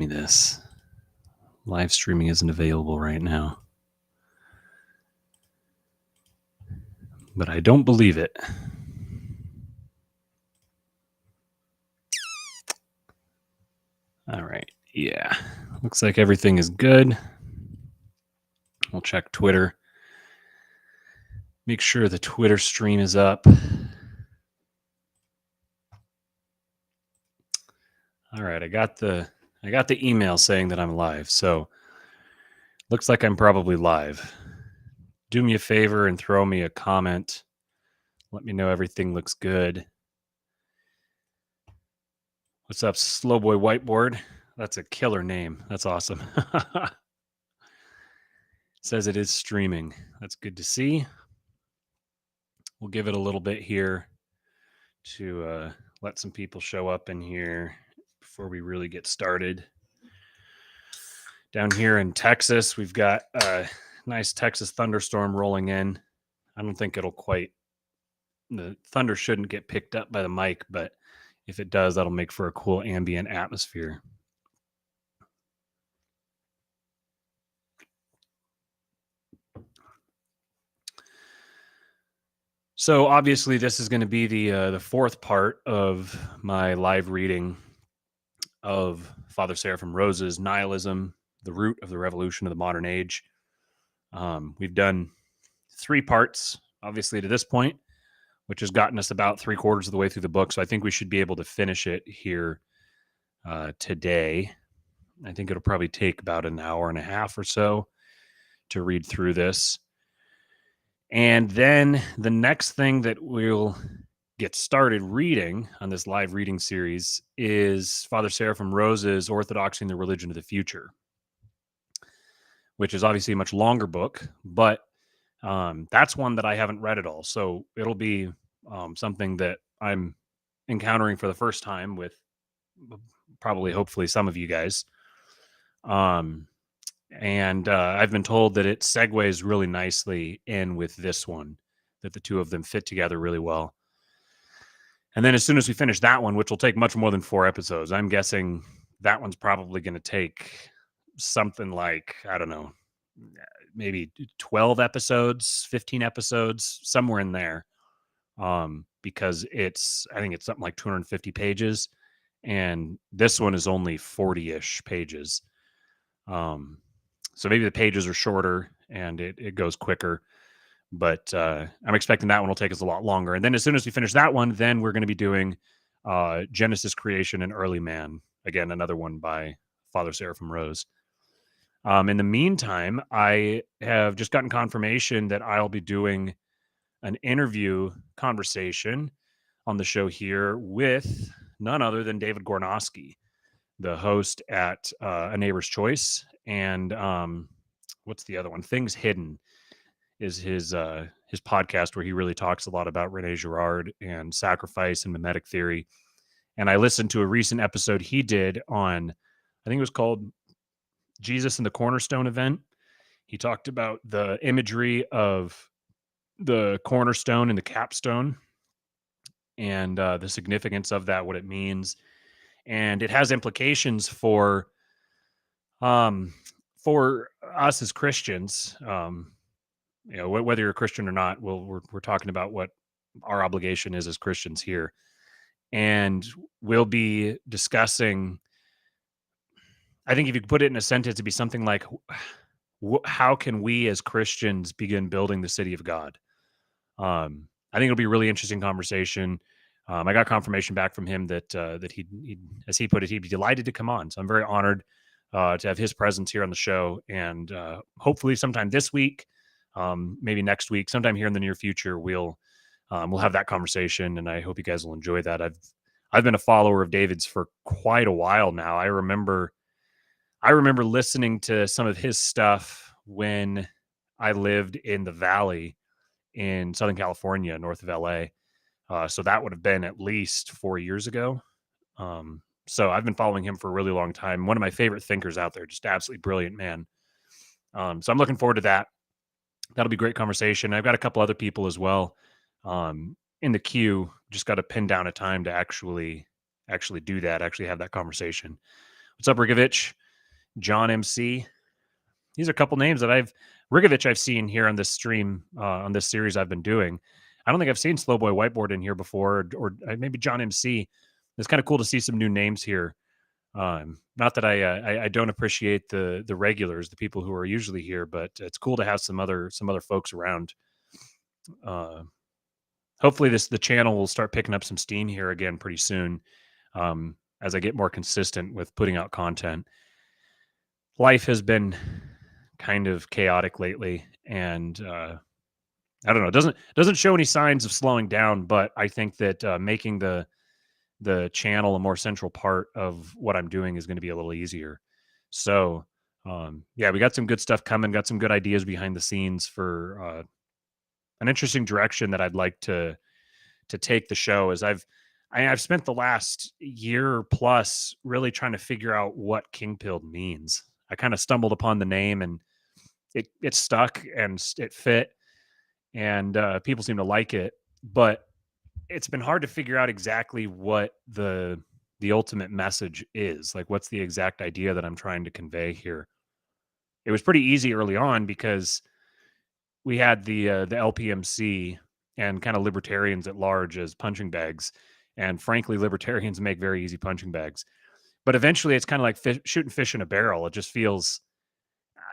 me this. Live streaming isn't available right now. But I don't believe it. All right. Yeah. Looks like everything is good. We'll check Twitter. Make sure the Twitter stream is up. All right. I got the email saying that I'm live. So looks like I'm probably live. Do me a favor and throw me a comment. Let me know everything looks good. What's up, Slowboy Whiteboard? That's a killer name. That's awesome. Says it is streaming. That's good to see. We'll give it a little bit here to let some people show up in here before we really get started. Down here in Texas, we've got a nice Texas thunderstorm rolling in. I don't think it'll quite, the thunder shouldn't get picked up by the mic, but if it does, that'll make for a cool ambient atmosphere. So obviously this is going to be the fourth part of my live reading of Father Seraphim Rose's Nihilism, the Root of the Revolution of the Modern Age. We've done 3 parts, obviously, to this point, which has gotten us about 3/4 of the way through the book. So I think we should be able to finish it here today. I think it'll probably take about an hour and a half or so to read through this. And then the next thing that we'll get started reading on this live reading series is Father Seraphim Rose's Orthodoxy and the Religion of the Future, which is obviously a much longer book, but that's one that I haven't read at all. So it'll be something that I'm encountering for the first time with probably, hopefully, some of you guys. And I've been told that it segues really nicely in with this one, that the two of them fit together really well. And then as soon as we finish that one, which will take much more than 4 episodes, I'm guessing that one's probably going to take something like, I don't know, maybe 12 episodes, 15 episodes, somewhere in there. Because I think it's something like 250 pages. And this one is only 40-ish pages. So maybe the pages are shorter and it goes quicker. But I'm expecting that one will take us a lot longer. And then as soon as we finish that one, then we're going to be doing Genesis, Creation, and Early Man. Again, another one by Father Seraphim Rose. In the meantime, I have just gotten confirmation that I'll be doing an interview conversation on the show here with none other than David Gornosky, the host at A Neighbor's Choice. And what's the other one? Things Hidden is his podcast where he really talks a lot about Rene Girard and sacrifice and mimetic theory. And I listened to a recent episode he did on, I think it was called Jesus and the Cornerstone event. He talked about the imagery of the cornerstone and the capstone and the significance of that, what it means. And it has implications for us as Christians. Whether you're a Christian or not, we're talking about what our obligation is as Christians here. And we'll be discussing, I think if you could put it in a sentence, it'd be something like, how can we as Christians begin building the city of God? I think it'll be a really interesting conversation. I got confirmation back from him that he, as he put it, he'd be delighted to come on. So I'm very honored to have his presence here on the show, and hopefully sometime this week, maybe next week, sometime here in the near future, we'll have that conversation, and I hope you guys will enjoy that. I've been a follower of David's for quite a while now. I remember listening to some of his stuff when I lived in the Valley in Southern California, north of LA. So that would have been at least 4 years ago. So I've been following him for a really long time. One of my favorite thinkers out there, just absolutely brilliant man. So I'm looking forward to that. That'll be a great conversation. I've got a couple other people as well in the queue. Just got to pin down a time to actually do that, actually have that conversation What's up, Rigovich? John MC. These are a couple names that Rigovich I've seen here on this stream, on this series I've been doing. I don't think I've seen Slowboy Whiteboard in here before, or maybe John MC. It's kind of cool to see some new names here. Not that I don't appreciate the regulars, the people who are usually here, but it's cool to have some other folks around. Hopefully the channel will start picking up some steam here again pretty soon, as I get more consistent with putting out content. Life has been kind of chaotic lately, and I don't know, doesn't show any signs of slowing down, but I think that making the channel a more central part of what I'm doing is going to be a little easier. So yeah, we got some good stuff coming, got some good ideas behind the scenes for an interesting direction that I'd like to take the show. As I've spent the last year plus really trying to figure out what King Pilled means. I kind of stumbled upon the name, and it stuck and it fit, and people seem to like it, but it's been hard to figure out exactly what the ultimate message is. Like, what's the exact idea that I'm trying to convey here? It was pretty easy early on because we had the LPMC and kind of libertarians at large as punching bags, and frankly, libertarians make very easy punching bags. But eventually, it's kind of like shooting fish in a barrel. It just feels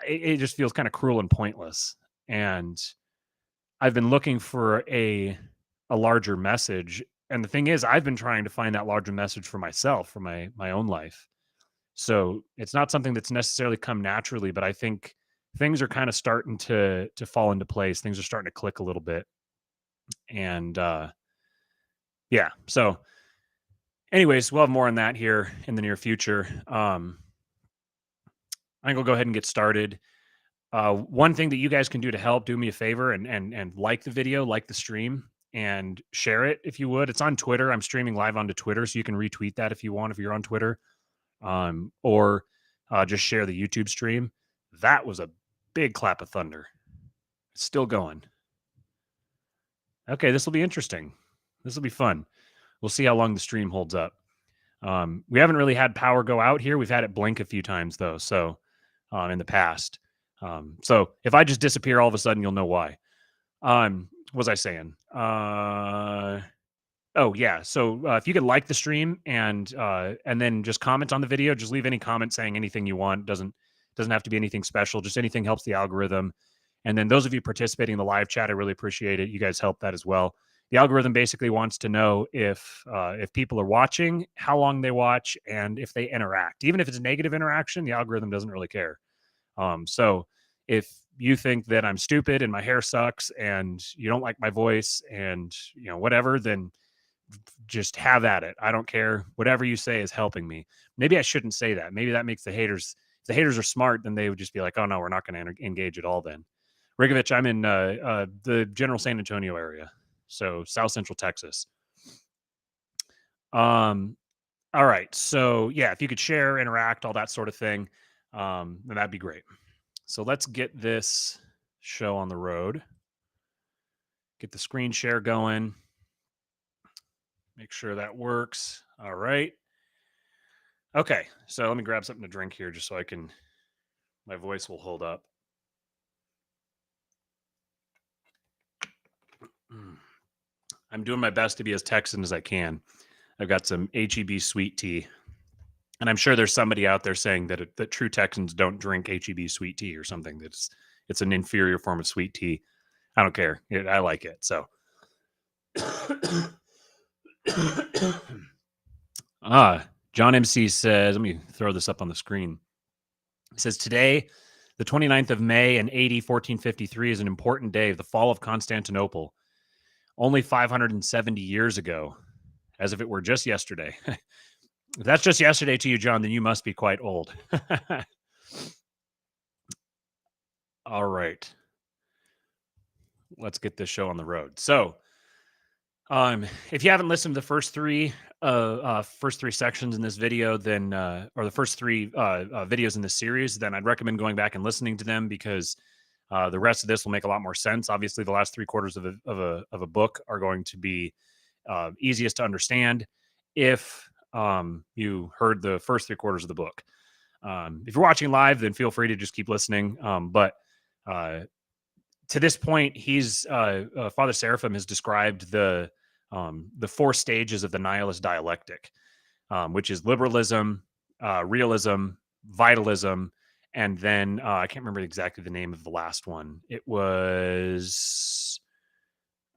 it just feels kind of cruel and pointless. And I've been looking for a larger message. And the thing is, I've been trying to find that larger message for myself, for my own life. So it's not something that's necessarily come naturally, but I think things are kind of starting to fall into place. Things are starting to click a little bit. And yeah. So anyways, we'll have more on that here in the near future. I think we'll go ahead and get started. One thing that you guys can do to help, do me a favor and like the video, like the stream, and share it if you would. It's on Twitter. I'm streaming live onto Twitter, so you can retweet that if you want, if you're on Twitter, or just share the YouTube stream. That was a big clap of thunder. It's still going. Okay, this will be interesting. This will be fun. We'll see how long the stream holds up. We haven't really had power go out here. We've had it blink a few times though, so in the past. So if I just disappear all of a sudden, you'll know why. What was I saying? Oh yeah. So if you could like the stream and then just comment on the video, just leave any comment saying anything you want. Doesn't have to be anything special. Just anything helps the algorithm. And then those of you participating in the live chat, I really appreciate it. You guys help that as well. The algorithm basically wants to know if people are watching, how long they watch, and if they interact. Even if it's a negative interaction, the algorithm doesn't really care. So if you think that I'm stupid and my hair sucks and you don't like my voice and whatever, then just have at it. I don't care. Whatever you say is helping me. Maybe I shouldn't say that. Maybe that makes the haters. If the haters are smart, then they would just be like, oh no, we're not going to engage at all then. Rigovich, I'm in the general San Antonio area. So South Central Texas. All right. So yeah, if you could share, interact, all that sort of thing, then that'd be great. So let's get this show on the road. Get the screen share going. Make sure that works. All right. Okay. So let me grab something to drink here just so my voice will hold up. I'm doing my best to be as Texan as I can. I've got some HEB sweet tea. And I'm sure there's somebody out there saying that true Texans don't drink HEB sweet tea or something. It's an inferior form of sweet tea. I don't care. I like it. So, John MC says, let me throw this up on the screen. It says, today, the 29th of May in AD 1453 is an important day of the fall of Constantinople. Only 570 years ago, as if it were just yesterday. If that's just yesterday to you, John, then you must be quite old. All right. Let's get this show on the road. So, if you haven't listened to the first three sections in this video, then or the first three videos in this series, then I'd recommend going back and listening to them because the rest of this will make a lot more sense. Obviously, the last 3/4 of a book are going to be easiest to understand if you heard the first 3/4 of the book. If you're watching live, then feel free to just keep listening. But to this point, he's Father Seraphim has described the four stages of the nihilist dialectic, which is liberalism, realism, vitalism, and then I can't remember exactly the name of the last one. It was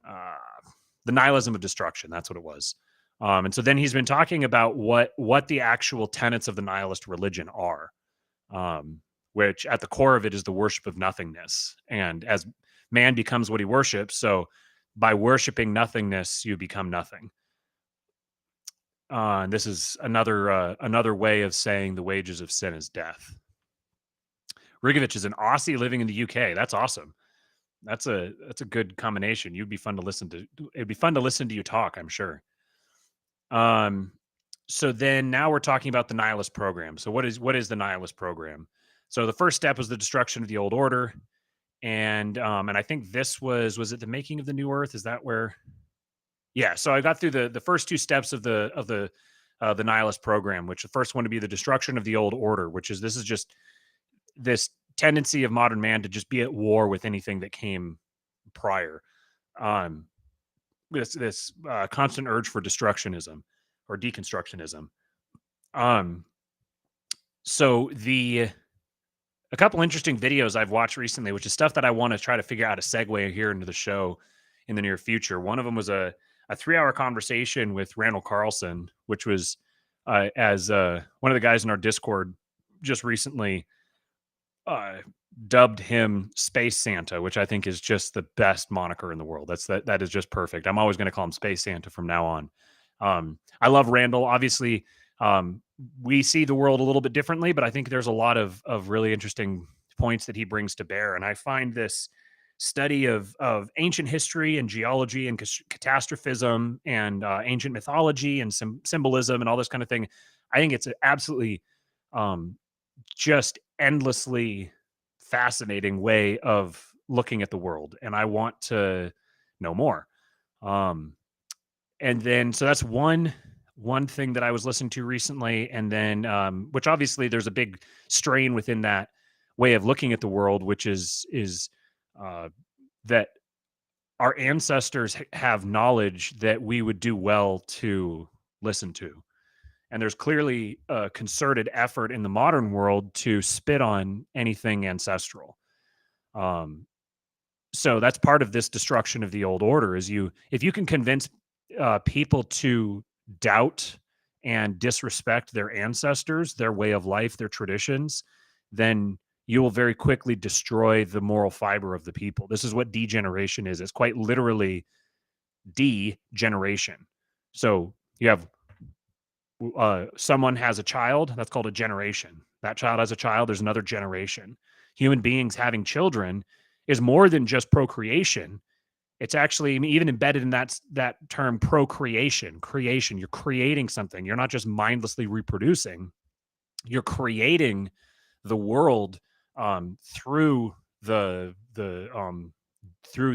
uh, the nihilism of destruction. That's what it was. And so then he's been talking about what the actual tenets of the nihilist religion are, um, which at the core of it is the worship of nothingness. And as man becomes what he worships, so by worshiping nothingness, you become nothing. And this is another way of saying the wages of sin is death. Rigovich is an Aussie living in the UK. That's awesome. That's a good combination. You'd be fun to listen to. It'd be fun to listen to you talk, I'm sure. So then now we're talking about the nihilist program. So what is the nihilist program? So the first step was the destruction of the old order, and I think this was it the making of the new earth? Is that where? Yeah. So I got through the first two steps of the nihilist program, which the first one to be the destruction of the old order, which is this is just this tendency of modern man to just be at war with anything that came prior. Um, this constant urge for destructionism or deconstructionism. Um, so the a couple interesting videos I've watched recently, which is stuff that I want to try to figure out a segue here into the show in the near future. One of them was a 3 hour conversation with Randall Carlson, which was as one of the guys in our Discord just recently uh, dubbed him Space Santa, which I think is just the best moniker in the world. That is just perfect. I'm always going to call him Space Santa from now on. I love Randall. Obviously, we see the world a little bit differently, but I think there's a lot of really interesting points that he brings to bear. And I find this study of ancient history and geology and catastrophism and ancient mythology and symbolism and all this kind of thing. I think it's absolutely um, just endlessly fascinating way of looking at the world, and I want to know more. Um, and then so that's one thing that I was listening to recently, and then which obviously there's a big strain within that way of looking at the world, which is uh, that our ancestors have knowledge that we would do well to listen to. And there's clearly a concerted effort in the modern world to spit on anything ancestral. Um, so that's part of this destruction of the old order is if you can convince people to doubt and disrespect their ancestors, their way of life, their traditions, then you will very quickly destroy the moral fiber of the people. This is what degeneration is. It's quite literally degeneration. So you have someone has a child, that's called a generation. That child has a child, there's another generation. Human beings having children is more than just procreation. It's actually even embedded in that term procreation, creation. You're creating something. You're not just mindlessly reproducing. You're creating the world through through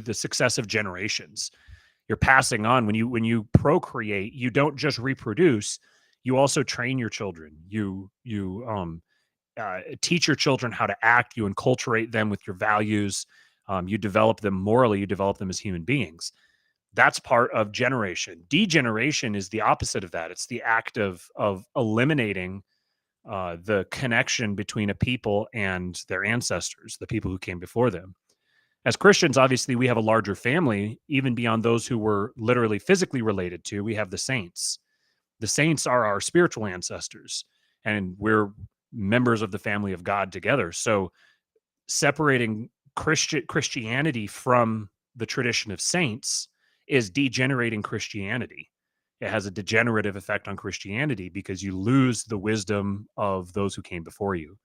the successive generations. You're passing on when you procreate. You don't just reproduce. You also train your children. You teach your children how to act. You enculturate them with your values. You develop them morally. You develop them as human beings. That's part of generation. Degeneration is the opposite of that. It's the act of eliminating the connection between a people and their ancestors, the people who came before them. As Christians, obviously, we have a larger family, even beyond those who were literally physically related to. We have the saints. The saints are our spiritual ancestors, and we're members of the family of God together. So separating Christianity from the tradition of saints is degenerating Christianity. It has a degenerative effect on Christianity because you lose the wisdom of those who came before you.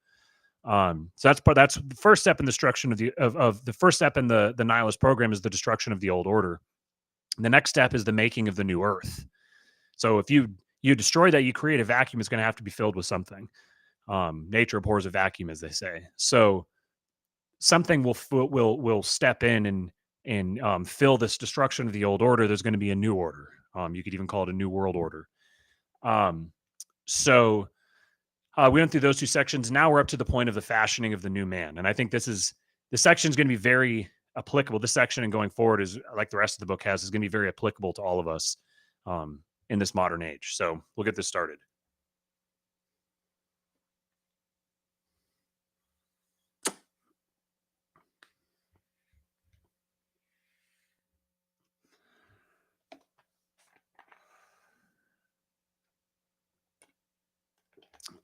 So that's the first step in the destruction of the first step in the nihilist program is the destruction of the old order. And the next step is the making of the new earth. So if you destroy that, you create a vacuum. It's going to have to be filled with something. Nature abhors a vacuum, as they say. So something will step in and fill this destruction of the old order. There's going to be a new order. You could even call it a new world order. So We went through those two sections. Now we're up to the point of the fashioning of the new man. And I think this section is going to be very applicable. This section and going forward is, like the rest of the book has, is going to be very applicable to all of us in this modern age. So we'll get this started.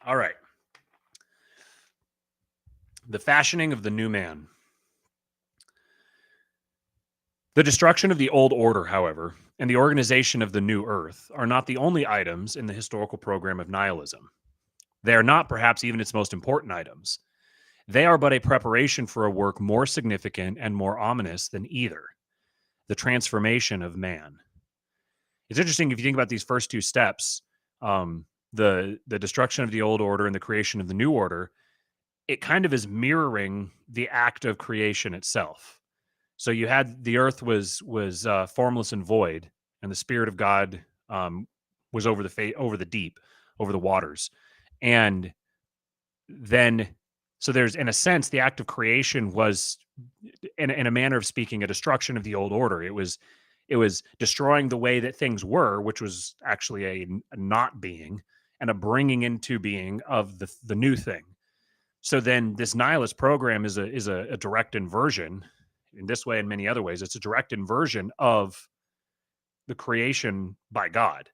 All right. The fashioning of the new man. The destruction of the old order, however, and the organization of the new earth are not the only items in the historical program of nihilism. They are not perhaps even its most important items. They are but a preparation for a work more significant and more ominous than either, the transformation of man. It's interesting if you think about these first two steps, the destruction of the old order and the creation of the new order, it kind of is mirroring the act of creation itself. So you had the earth was formless and void, and the Spirit of God was over the deep, over the waters, and then so there's, in a sense, the act of creation was, in a manner of speaking, a destruction of the old order. It was destroying the way that things were, which was actually a not being, and a bringing into being of the new thing. So then this nihilist program is a direct inversion in this way and many other ways. It's a direct inversion of the creation by God,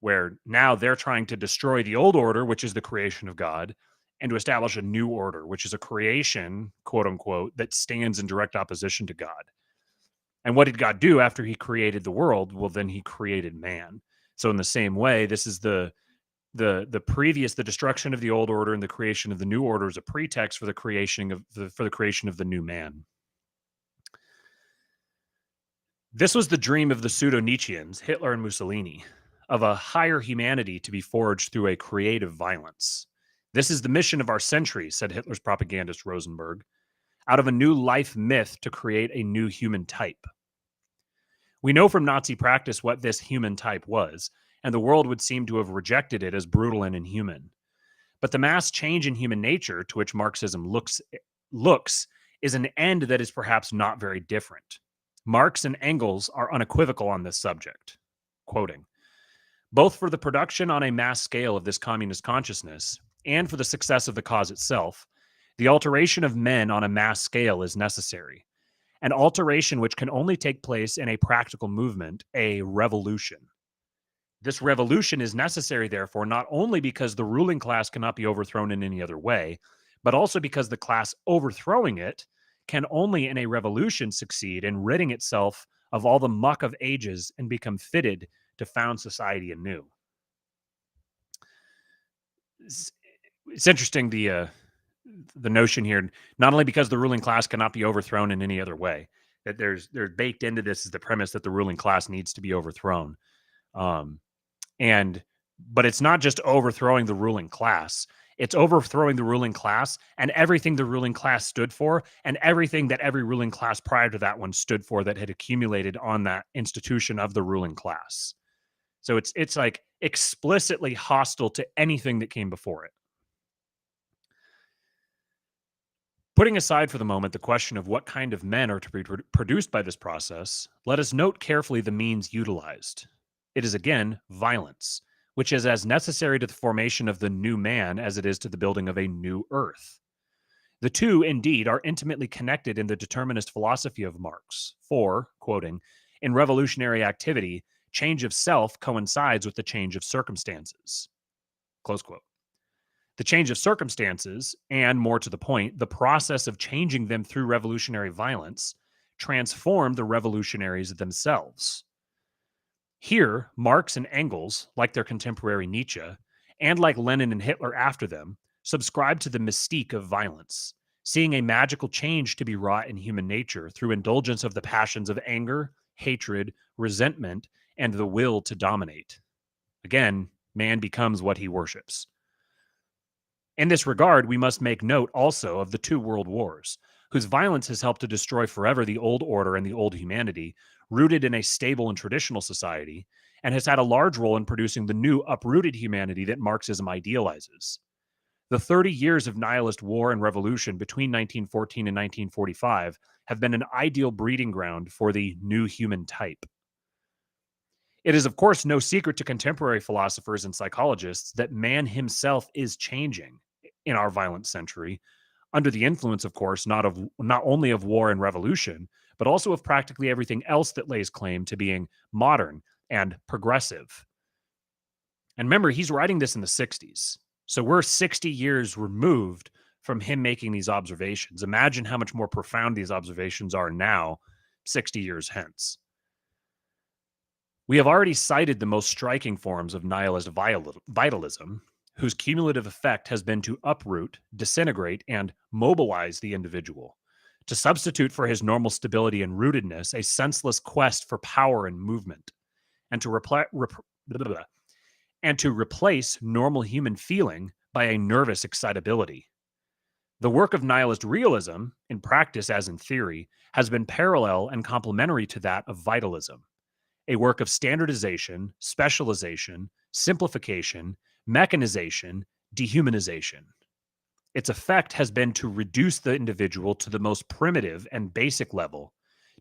where now they're trying to destroy the old order, which is the creation of God, and to establish a new order, which is a creation, quote unquote, that stands in direct opposition to God. And what did God do after he created the world? Well, then he created man. So in the same way, this is the destruction of the old order and the creation of the new order is a pretext for the creation of the new man. This was the dream of the pseudo-Nietzscheans, Hitler and Mussolini, of a higher humanity to be forged through a creative violence. This is the mission of our century, said Hitler's propagandist Rosenberg, out of a new life myth to create a new human type. We know from Nazi practice what this human type was, and the world would seem to have rejected it as brutal and inhuman. But the mass change in human nature to which Marxism looks is an end that is perhaps not very different. Marx and Engels are unequivocal on this subject. Quoting, both for the production on a mass scale of this communist consciousness and for the success of the cause itself, the alteration of men on a mass scale is necessary. An alteration which can only take place in a practical movement, a revolution. This revolution is necessary, therefore, not only because the ruling class cannot be overthrown in any other way, but also because the class overthrowing it can only in a revolution succeed in ridding itself of all the muck of ages and become fitted to found society anew. It's interesting, the notion here, not only because the ruling class cannot be overthrown in any other way, that there's baked into this is the premise that the ruling class needs to be overthrown. But it's not just overthrowing the ruling class. It's overthrowing the ruling class and everything the ruling class stood for and everything that every ruling class prior to that one stood for that had accumulated on that institution of the ruling class. So it's like explicitly hostile to anything that came before it. Putting aside for the moment the question of what kind of men are to be produced by this process, let us note carefully the means utilized. It is again violence, which is as necessary to the formation of the new man as it is to the building of a new earth. The two, indeed, are intimately connected in the determinist philosophy of Marx, for, quoting, in revolutionary activity, change of self coincides with the change of circumstances. Close quote. The change of circumstances, and more to the point, the process of changing them through revolutionary violence, transform the revolutionaries themselves. Here, Marx and Engels, like their contemporary Nietzsche, and like Lenin and Hitler after them, subscribe to the mystique of violence, seeing a magical change to be wrought in human nature through indulgence of the passions of anger, hatred, resentment, and the will to dominate. Again, man becomes what he worships. In this regard, we must make note also of the two world wars, whose violence has helped to destroy forever the old order and the old humanity, rooted in a stable and traditional society, and has had a large role in producing the new uprooted humanity that Marxism idealizes. The 30 years of nihilist war and revolution between 1914 and 1945 have been an ideal breeding ground for the new human type. It is, of course, no secret to contemporary philosophers and psychologists that man himself is changing in our violent century, under the influence, of course, not only of war and revolution, but also of practically everything else that lays claim to being modern and progressive. And remember, he's writing this in the 60s. So we're 60 years removed from him making these observations. Imagine how much more profound these observations are now, 60 years hence. We have already cited the most striking forms of nihilist vitalism, whose cumulative effect has been to uproot, disintegrate, and mobilize the individual, to substitute for his normal stability and rootedness a senseless quest for power and movement, and to replace normal human feeling by a nervous excitability. The work of nihilist realism, in practice as in theory, has been parallel and complementary to that of vitalism, a work of standardization, specialization, simplification, mechanization, dehumanization. Its effect has been to reduce the individual to the most primitive and basic level,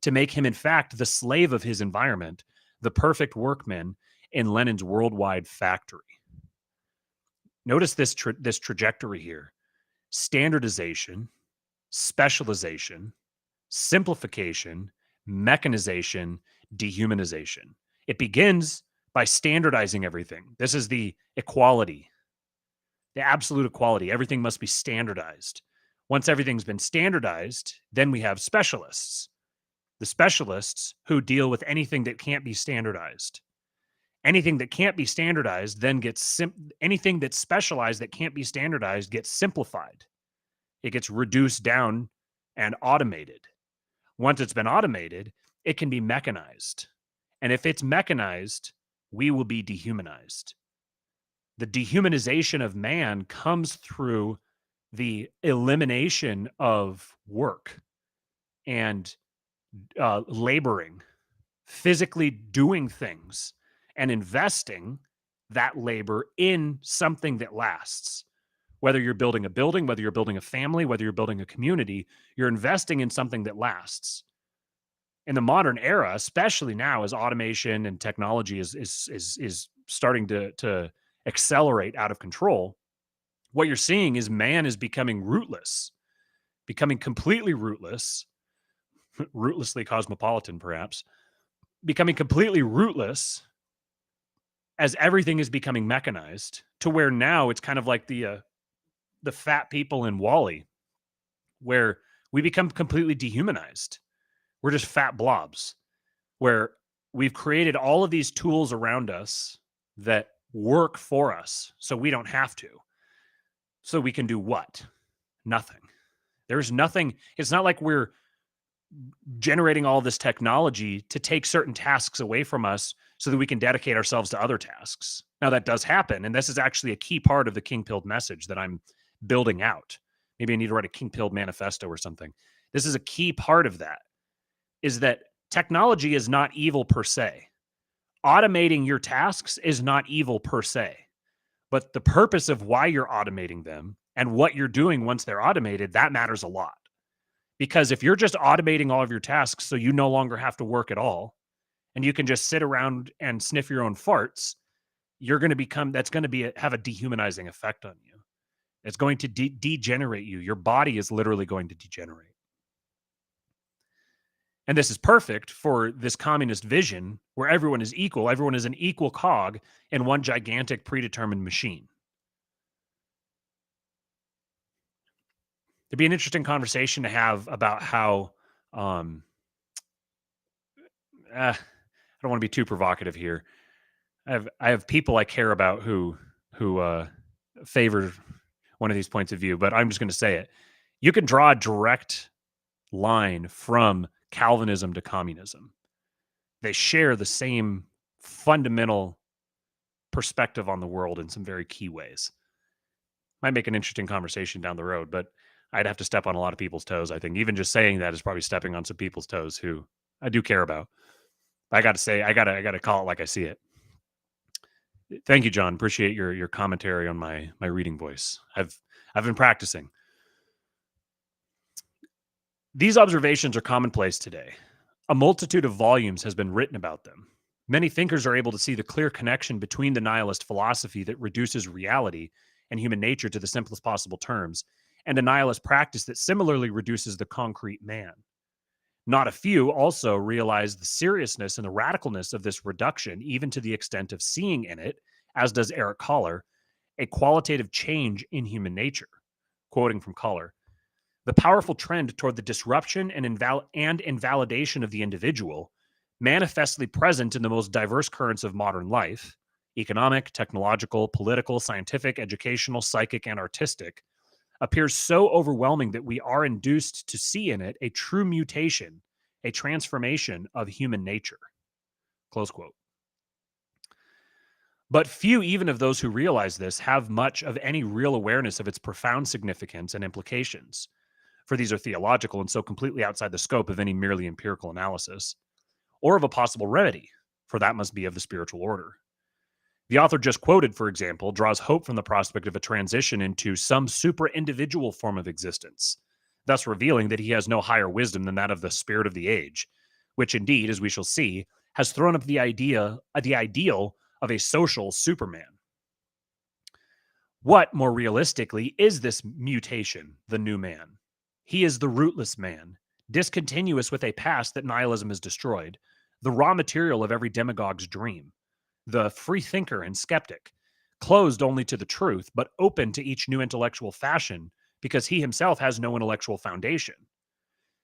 to make him, in fact, the slave of his environment, the perfect workman in Lenin's worldwide factory. Notice this trajectory here: standardization, specialization, simplification, mechanization, dehumanization. It begins by standardizing everything. This is the equality, the absolute equality. Everything must be standardized. Once everything's been standardized, then we have specialists. The specialists who deal with anything that can't be standardized. Anything that can't be standardized then gets anything that's specialized that can't be standardized gets simplified. It gets reduced down and automated. Once it's been automated, it can be mechanized. And if it's mechanized, we will be dehumanized. The dehumanization of man comes through the elimination of work and laboring, physically doing things and investing that labor in something that lasts. Whether you're building a building, whether you're building a family, whether you're building a community, you're investing in something that lasts. In the modern era, especially now as automation and technology is starting to accelerate out of control, what you're seeing is man is becoming rootless, becoming completely rootless, rootlessly cosmopolitan perhaps, becoming completely rootless as everything is becoming mechanized, to where now it's kind of like the fat people in Wall-E, where we become completely dehumanized. We're just fat blobs, where we've created all of these tools around us that work for us so we don't have to. So we can do what? Nothing. There's nothing. It's not like we're generating all this technology to take certain tasks away from us so that we can dedicate ourselves to other tasks. Now, that does happen, and this is actually a key part of the King Pilled message that I'm building out. Maybe I need to write a King Pilled manifesto or something. This is a key part of that, is that technology is not evil per se. Automating your tasks is not evil per se. But the purpose of why you're automating them and what you're doing once they're automated, that matters a lot. Because if you're just automating all of your tasks so you no longer have to work at all, and you can just sit around and sniff your own farts, you're going to become, that's going to have a dehumanizing effect on you. It's going to degenerate you. Your body is literally going to degenerate. And this is perfect for this communist vision where everyone is equal. Everyone is an equal cog in one gigantic predetermined machine. It'd be an interesting conversation to have about how, I don't want to be too provocative here. I have people I care about who favor one of these points of view, but I'm just going to say it. You can draw a direct line from Calvinism to communism. They share the same fundamental perspective on the world in some very key ways. Might make an interesting conversation down the road, but I'd have to step on a lot of people's toes. I think even just saying that is probably stepping on some people's toes who I do care about. I got to say, I got to call it like I see it. Thank you, John. Appreciate your commentary on my reading voice. I've been practicing. These observations are commonplace today. A multitude of volumes has been written about them. Many thinkers are able to see the clear connection between the nihilist philosophy that reduces reality and human nature to the simplest possible terms, and a nihilist practice that similarly reduces the concrete man. Not a few also realize the seriousness and the radicalness of this reduction, even to the extent of seeing in it, as does Eric Kohler, a qualitative change in human nature. Quoting from Kohler, the powerful trend toward the disruption and invalidation of the individual, manifestly present in the most diverse currents of modern life, economic, technological, political, scientific, educational, psychic, and artistic, appears so overwhelming that we are induced to see in it a true mutation, a transformation of human nature. Close quote. But few, even of those who realize this, have much of any real awareness of its profound significance and implications, for these are theological and so completely outside the scope of any merely empirical analysis, or of a possible remedy, for that must be of the spiritual order. The author just quoted, for example, draws hope from the prospect of a transition into some supra-individual form of existence, thus revealing that he has no higher wisdom than that of the spirit of the age, which indeed, as we shall see, has thrown up the ideal of a social Superman. What, more realistically, is this mutation, the new man? He is the rootless man, discontinuous with a past that nihilism has destroyed, the raw material of every demagogue's dream, the free thinker and skeptic, closed only to the truth, but open to each new intellectual fashion because he himself has no intellectual foundation,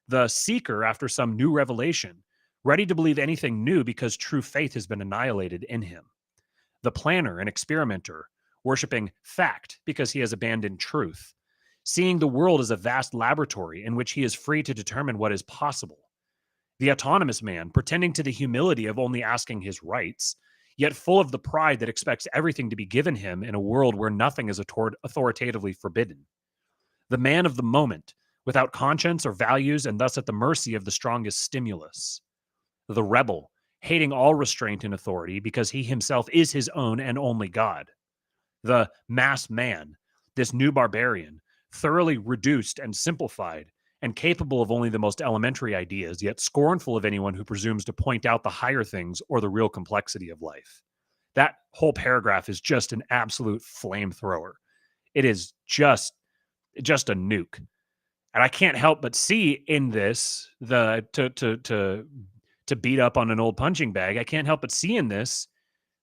the seeker after some new revelation, ready to believe anything new because true faith has been annihilated in him, the planner and experimenter, worshiping fact because he has abandoned truth, seeing the world as a vast laboratory in which he is free to determine what is possible, the autonomous man, pretending to the humility of only asking his rights, yet full of the pride that expects everything to be given him in a world where nothing is authoritatively forbidden, the man of the moment, without conscience or values and thus at the mercy of the strongest stimulus, the rebel, hating all restraint and authority because he himself is his own and only God, the mass man, this new barbarian, thoroughly reduced and simplified, and capable of only the most elementary ideas, yet scornful of anyone who presumes to point out the higher things or the real complexity of life. That whole paragraph is just an absolute flamethrower. It is just a nuke. And I can't help but see in this to beat up on an old punching bag. I can't help but see in this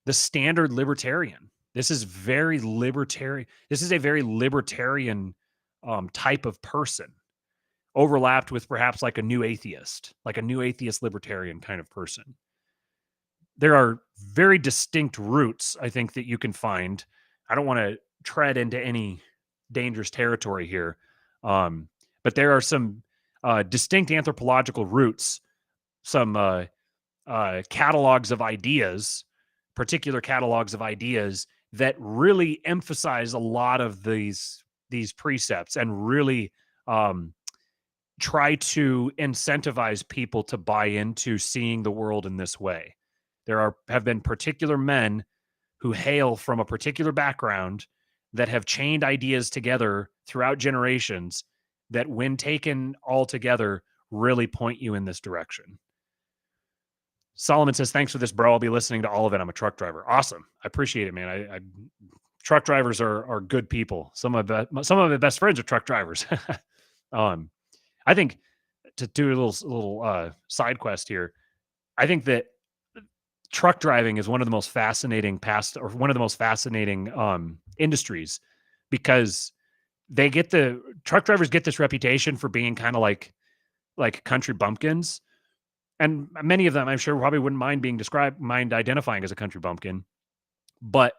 the standard libertarian. This is very libertarian. This is a very libertarian type of person, overlapped with perhaps like a new atheist libertarian kind of person. There are very distinct roots, I think, that you can find. I don't want to tread into any dangerous territory here, but there are some distinct anthropological roots, some catalogs of ideas, particular catalogs of ideas that really emphasize a lot of these precepts and really try to incentivize people to buy into seeing the world in this way. Have been particular men who hail from a particular background that have chained ideas together throughout generations that, when taken all together, really point you in this direction. Solomon says, thanks for this, bro. I'll be listening to all of it. I'm a truck driver. Awesome. I appreciate it, man. Truck drivers are good people. Some of my best friends are truck drivers. I think, to do a little side quest here, I think that truck driving is one of the most fascinating industries, because truck drivers get this reputation for being kind of like country bumpkins. And many of them, I'm sure, probably wouldn't mind identifying as a country bumpkin. But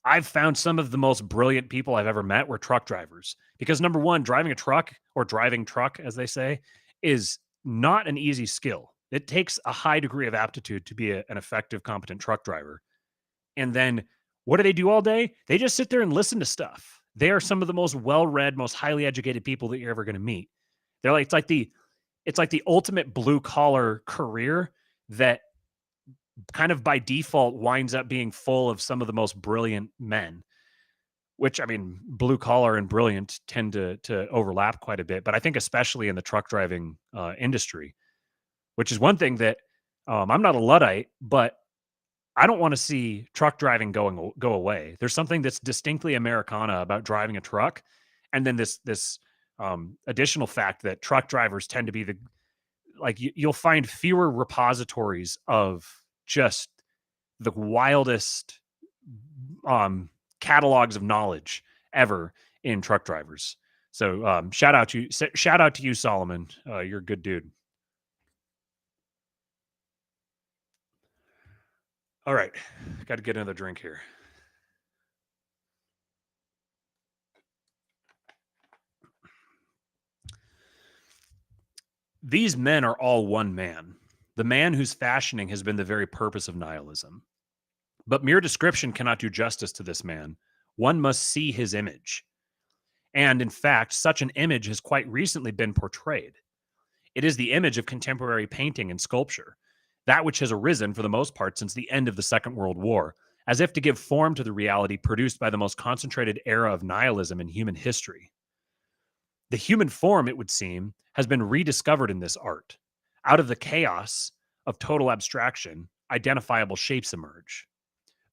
I've found some of the most brilliant people I've ever met were truck drivers. Because number one, driving a truck, or driving truck, as they say, is not an easy skill. It takes a high degree of aptitude to be an effective, competent truck driver. And then what do they do all day? They just sit there and listen to stuff. They are some of the most well-read, most highly educated people that you're ever going to meet. They're like, it's like the ultimate blue collar career that kind of by default winds up being full of some of the most brilliant men. which, I mean, blue collar and brilliant tend to overlap quite a bit, but I think especially in the truck driving industry, which is one thing that I'm not a Luddite, but I don't want to see truck driving go away. There's something that's distinctly Americana about driving a truck, and then this additional fact that truck drivers tend to be the like you'll find fewer repositories of just the wildest um, catalogs of knowledge ever in truck drivers. So shout out to you, Solomon. You're a good dude. All right, got to get another drink here. These men are all one man, the man whose fashioning has been the very purpose of nihilism. But mere description cannot do justice to this man. One must see his image. And in fact, such an image has quite recently been portrayed. It is the image of contemporary painting and sculpture, that which has arisen for the most part since the end of the Second World War, as if to give form to the reality produced by the most concentrated era of nihilism in human history. The human form, it would seem, has been rediscovered in this art. Out of the chaos of total abstraction, identifiable shapes emerge.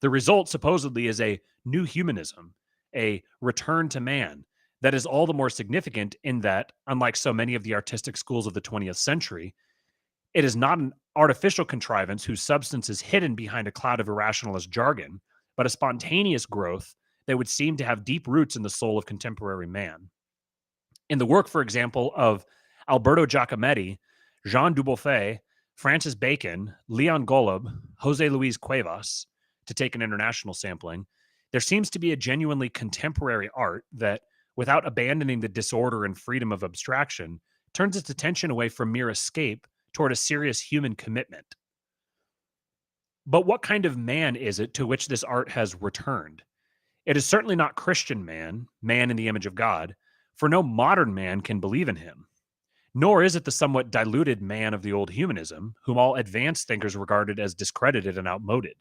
The result, supposedly, is a new humanism, a return to man, that is all the more significant in that, unlike so many of the artistic schools of the 20th century, it is not an artificial contrivance whose substance is hidden behind a cloud of irrationalist jargon, but a spontaneous growth that would seem to have deep roots in the soul of contemporary man. In the work, for example, of Alberto Giacometti, Jean Dubuffet, Francis Bacon, Leon Golub, Jose Luis Cuevas, to take an international sampling, there seems to be a genuinely contemporary art that, without abandoning the disorder and freedom of abstraction, turns its attention away from mere escape toward a serious human commitment. But what kind of man is it to which this art has returned? It is certainly not Christian man, man in the image of God, for no modern man can believe in him. Nor is it the somewhat diluted man of the old humanism, whom all advanced thinkers regarded as discredited and outmoded.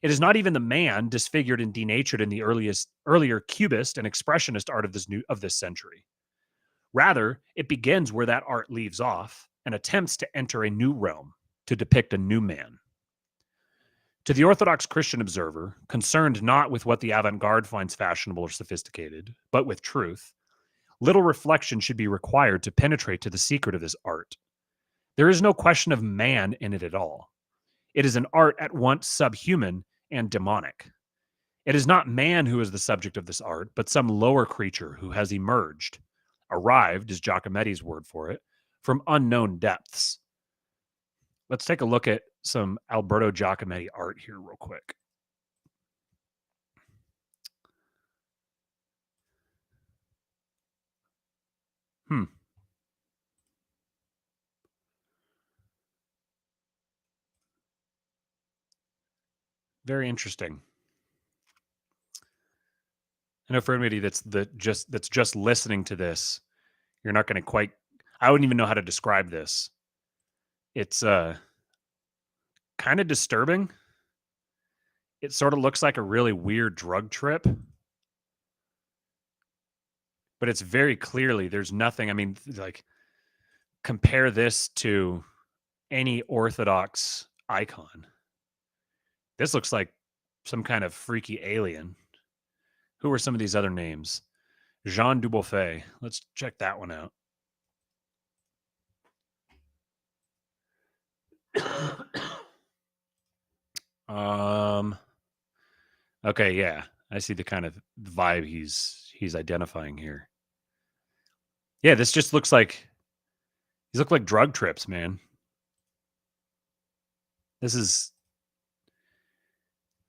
It is not even the man disfigured and denatured in the earlier cubist and expressionist art of this century. Rather, it begins where that art leaves off and attempts to enter a new realm, to depict a new man. To the Orthodox Christian observer, concerned not with what the avant-garde finds fashionable or sophisticated, but with truth, little reflection should be required to penetrate to the secret of this art. There is no question of man in it at all. It is an art at once subhuman and demonic. It is not man who is the subject of this art, but some lower creature who has emerged, arrived, is Giacometti's word for it, from unknown depths. Let's take a look at some Alberto Giacometti art here real quick. Very interesting. I know for anybody that's just listening to this, you're not going to quite. I wouldn't even know how to describe this. It's kind of disturbing. It sort of looks like a really weird drug trip, but it's very clearly there's nothing. I mean, like compare this to any Orthodox icon. This looks like some kind of freaky alien. Who are some of these other names? Jean Dubuffet. Let's check that one out. Okay, yeah. I see the kind of vibe he's identifying here. Yeah, this just looks like these look like drug trips, man.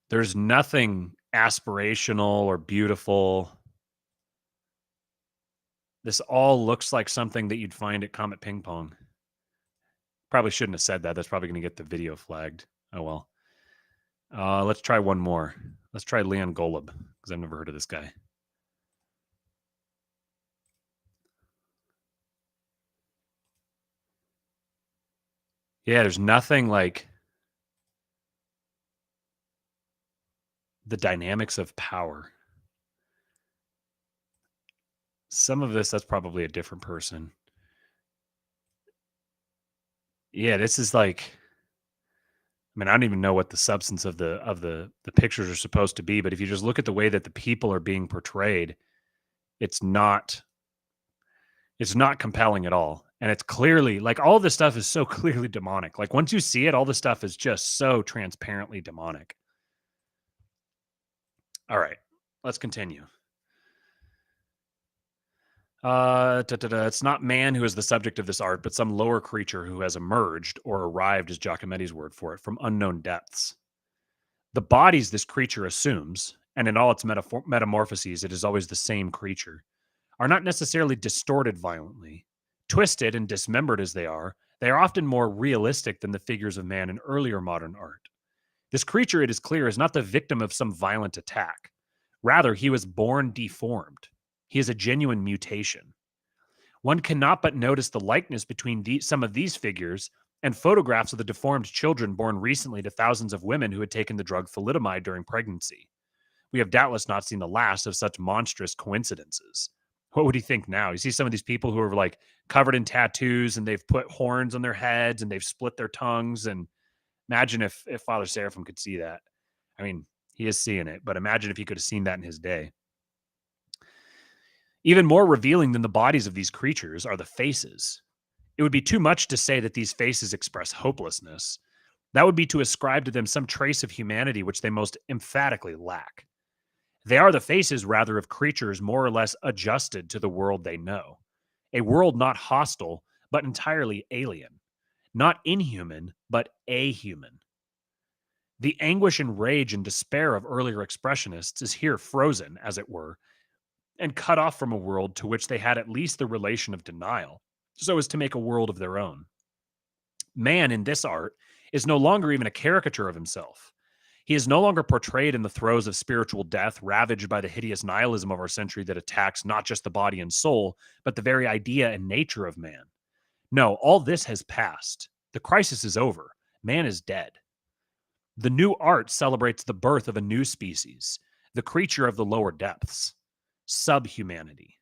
There's nothing aspirational or beautiful. This all looks like something that you'd find at Comet Ping Pong. Probably shouldn't have said that. That's probably going to get the video flagged. Oh well. Let's try one more. Let's try Leon Golub, because I've never heard of this guy. Yeah, there's nothing like the dynamics of power. Some of this, that's probably a different person. Yeah, this is like, I mean, I don't even know what the substance of the pictures are supposed to be, but if you just look at the way that the people are being portrayed, it's not it's not compelling at all. And it's clearly like all this stuff is so clearly demonic. Like once you see it, all the stuff is just so transparently demonic. All right, let's continue. It's not man who is the subject of this art, but some lower creature who has emerged or arrived, is Giacometti's word for it, from unknown depths. The bodies this creature assumes, and in all its metamorphoses, it is always the same creature, are not necessarily distorted violently. Twisted and dismembered as they are often more realistic than the figures of man in earlier modern art. This creature, it is clear, is not the victim of some violent attack. Rather, he was born deformed. He is a genuine mutation. One cannot but notice the likeness between some of these figures and photographs of the deformed children born recently to thousands of women who had taken the drug thalidomide during pregnancy. We have doubtless not seen the last of such monstrous coincidences. What would he think now? You see some of these people who are like covered in tattoos and they've put horns on their heads and they've split their tongues. And imagine if Father Seraphim could see that. I mean, he is seeing it, but imagine if he could have seen that in his day. Even more revealing than the bodies of these creatures are the faces. It would be too much to say that these faces express hopelessness. That would be to ascribe to them some trace of humanity which they most emphatically lack. They are the faces, rather, of creatures more or less adjusted to the world they know. A world not hostile, but entirely alien. Not inhuman, but ahuman. The anguish and rage and despair of earlier expressionists is here frozen, as it were, and cut off from a world to which they had at least the relation of denial, so as to make a world of their own. Man in this art is no longer even a caricature of himself. He is no longer portrayed in the throes of spiritual death, ravaged by the hideous nihilism of our century that attacks not just the body and soul, but the very idea and nature of man. No, all this has passed. The crisis is over. Man is dead. The new art celebrates the birth of a new species, the creature of the lower depths, subhumanity.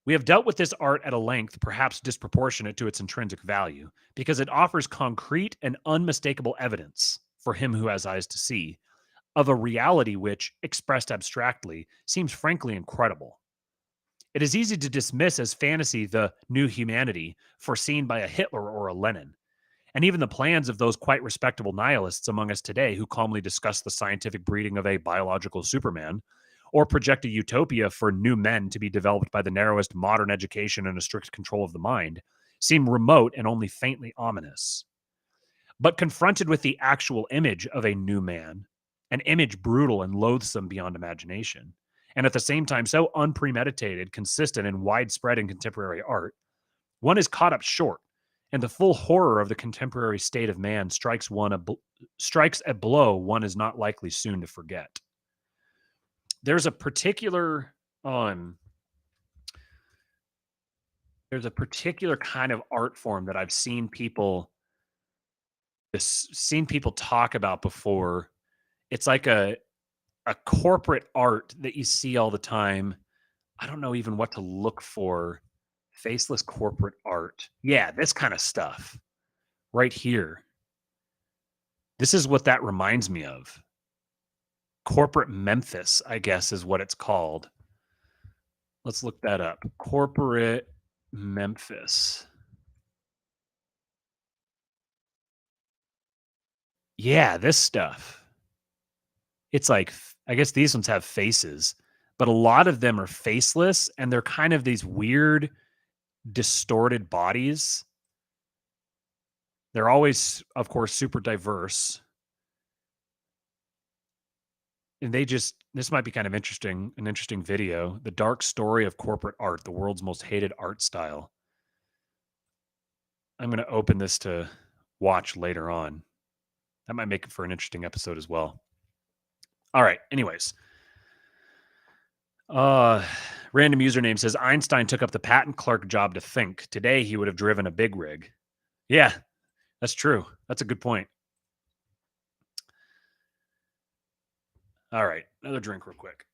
We have dealt with this art at a length perhaps disproportionate to its intrinsic value, because it offers concrete and unmistakable evidence, for him who has eyes to see, of a reality which, expressed abstractly, seems frankly incredible. It is easy to dismiss as fantasy the new humanity foreseen by a Hitler or a Lenin, and even the plans of those quite respectable nihilists among us today who calmly discuss the scientific breeding of a biological Superman, or project a utopia for new men to be developed by the narrowest modern education and a strict control of the mind, seem remote and only faintly ominous. But confronted with the actual image of a new man, an image brutal and loathsome beyond imagination, and at the same time so unpremeditated, consistent, and widespread in contemporary art, one is caught up short, and the full horror of the contemporary state of man strikes a blow one is not likely soon to forget. There's a particular um, there's a particular kind of art form that I've seen people talk about before. It's like a corporate art that you see all the time. I don't know even what to look for. Faceless corporate art. Yeah, this kind of stuff right here. This is what that reminds me of. Corporate Memphis, I guess, is what it's called. Let's look that up. Corporate Memphis. Yeah, this stuff. It's like, I guess these ones have faces, but a lot of them are faceless and they're kind of these weird, distorted bodies. They're always, of course, super diverse. And this might be kind of interesting, an interesting video. The dark story of corporate art, the world's most hated art style. I'm going to open this to watch later on. That might make it for an interesting episode as well. All right. Anyways, random username says Einstein took up the patent clerk job to think. Today he would have driven a big rig. Yeah, that's true. That's a good point. All right, another drink real quick.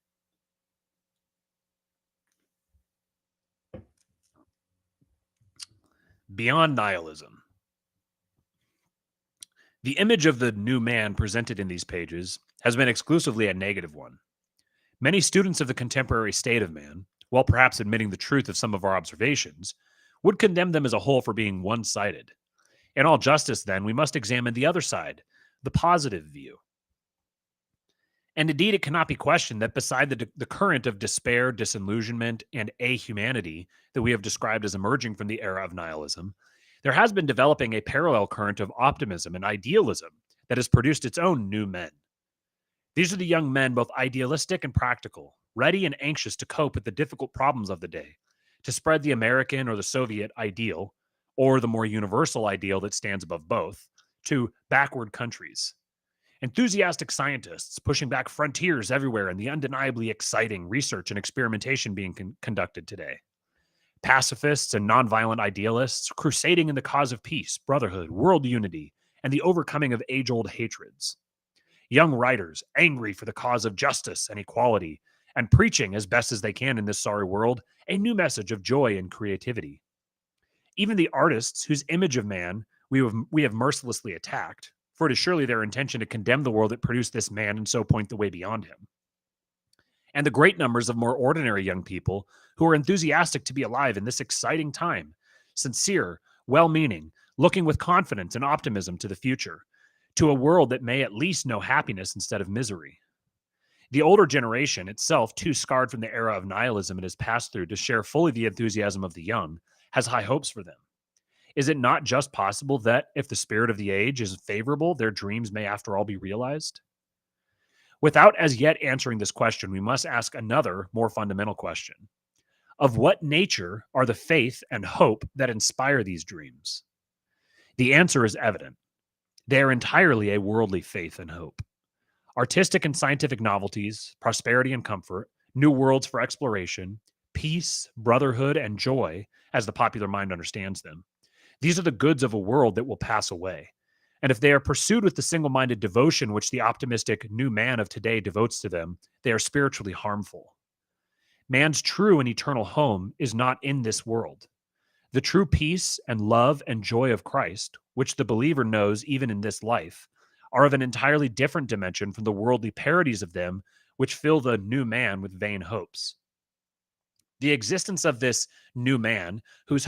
Beyond nihilism. The image of the new man presented in these pages has been exclusively a negative one. Many students of the contemporary state of man, while perhaps admitting the truth of some of our observations, would condemn them as a whole for being one-sided. In all justice, then, we must examine the other side, the positive view. And indeed, it cannot be questioned that beside the current of despair, disillusionment, and ahumanity that we have described as emerging from the era of nihilism, there has been developing a parallel current of optimism and idealism that has produced its own new men. These are the young men, both idealistic and practical, ready and anxious to cope with the difficult problems of the day, to spread the American or the Soviet ideal, or the more universal ideal that stands above both, to backward countries. Enthusiastic scientists pushing back frontiers everywhere in the undeniably exciting research and experimentation being conducted today. Pacifists and nonviolent idealists crusading in the cause of peace, brotherhood, world unity, and the overcoming of age-old hatreds. Young writers angry for the cause of justice and equality, and preaching as best as they can in this sorry world a new message of joy and creativity. Even the artists whose image of man we have mercilessly attacked, for it is surely their intention to condemn the world that produced this man and so point the way beyond him. And the great numbers of more ordinary young people who are enthusiastic to be alive in this exciting time, sincere, well-meaning, looking with confidence and optimism to the future, to a world that may at least know happiness instead of misery. The older generation, itself too scarred from the era of nihilism it has passed through to share fully the enthusiasm of the young, has high hopes for them. Is it not just possible that, if the spirit of the age is favorable, their dreams may after all be realized? Without as yet answering this question, we must ask another, more fundamental question. Of what nature are the faith and hope that inspire these dreams? The answer is evident. They are entirely a worldly faith and hope. Artistic and scientific novelties, prosperity and comfort, new worlds for exploration, peace, brotherhood, and joy, as the popular mind understands them. These are the goods of a world that will pass away. And if they are pursued with the single-minded devotion which the optimistic new man of today devotes to them, they are spiritually harmful. Man's true and eternal home is not in this world. The true peace and love and joy of Christ, which the believer knows even in this life, are of an entirely different dimension from the worldly parodies of them which fill the new man with vain hopes. The existence of this new man, whose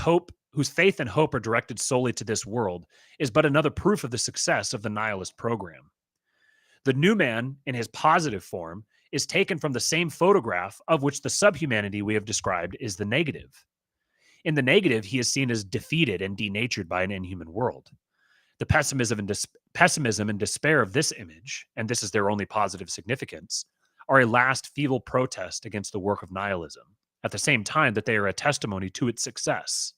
faith and hope are directed solely to this world, is but another proof of the success of the nihilist program. The new man, in his positive form, is taken from the same photograph of which the subhumanity we have described is the negative. In the negative, he is seen as defeated and denatured by an inhuman world. The pessimism and despair of this image, and this is their only positive significance, are a last feeble protest against the work of nihilism, at the same time that they are a testimony to its success.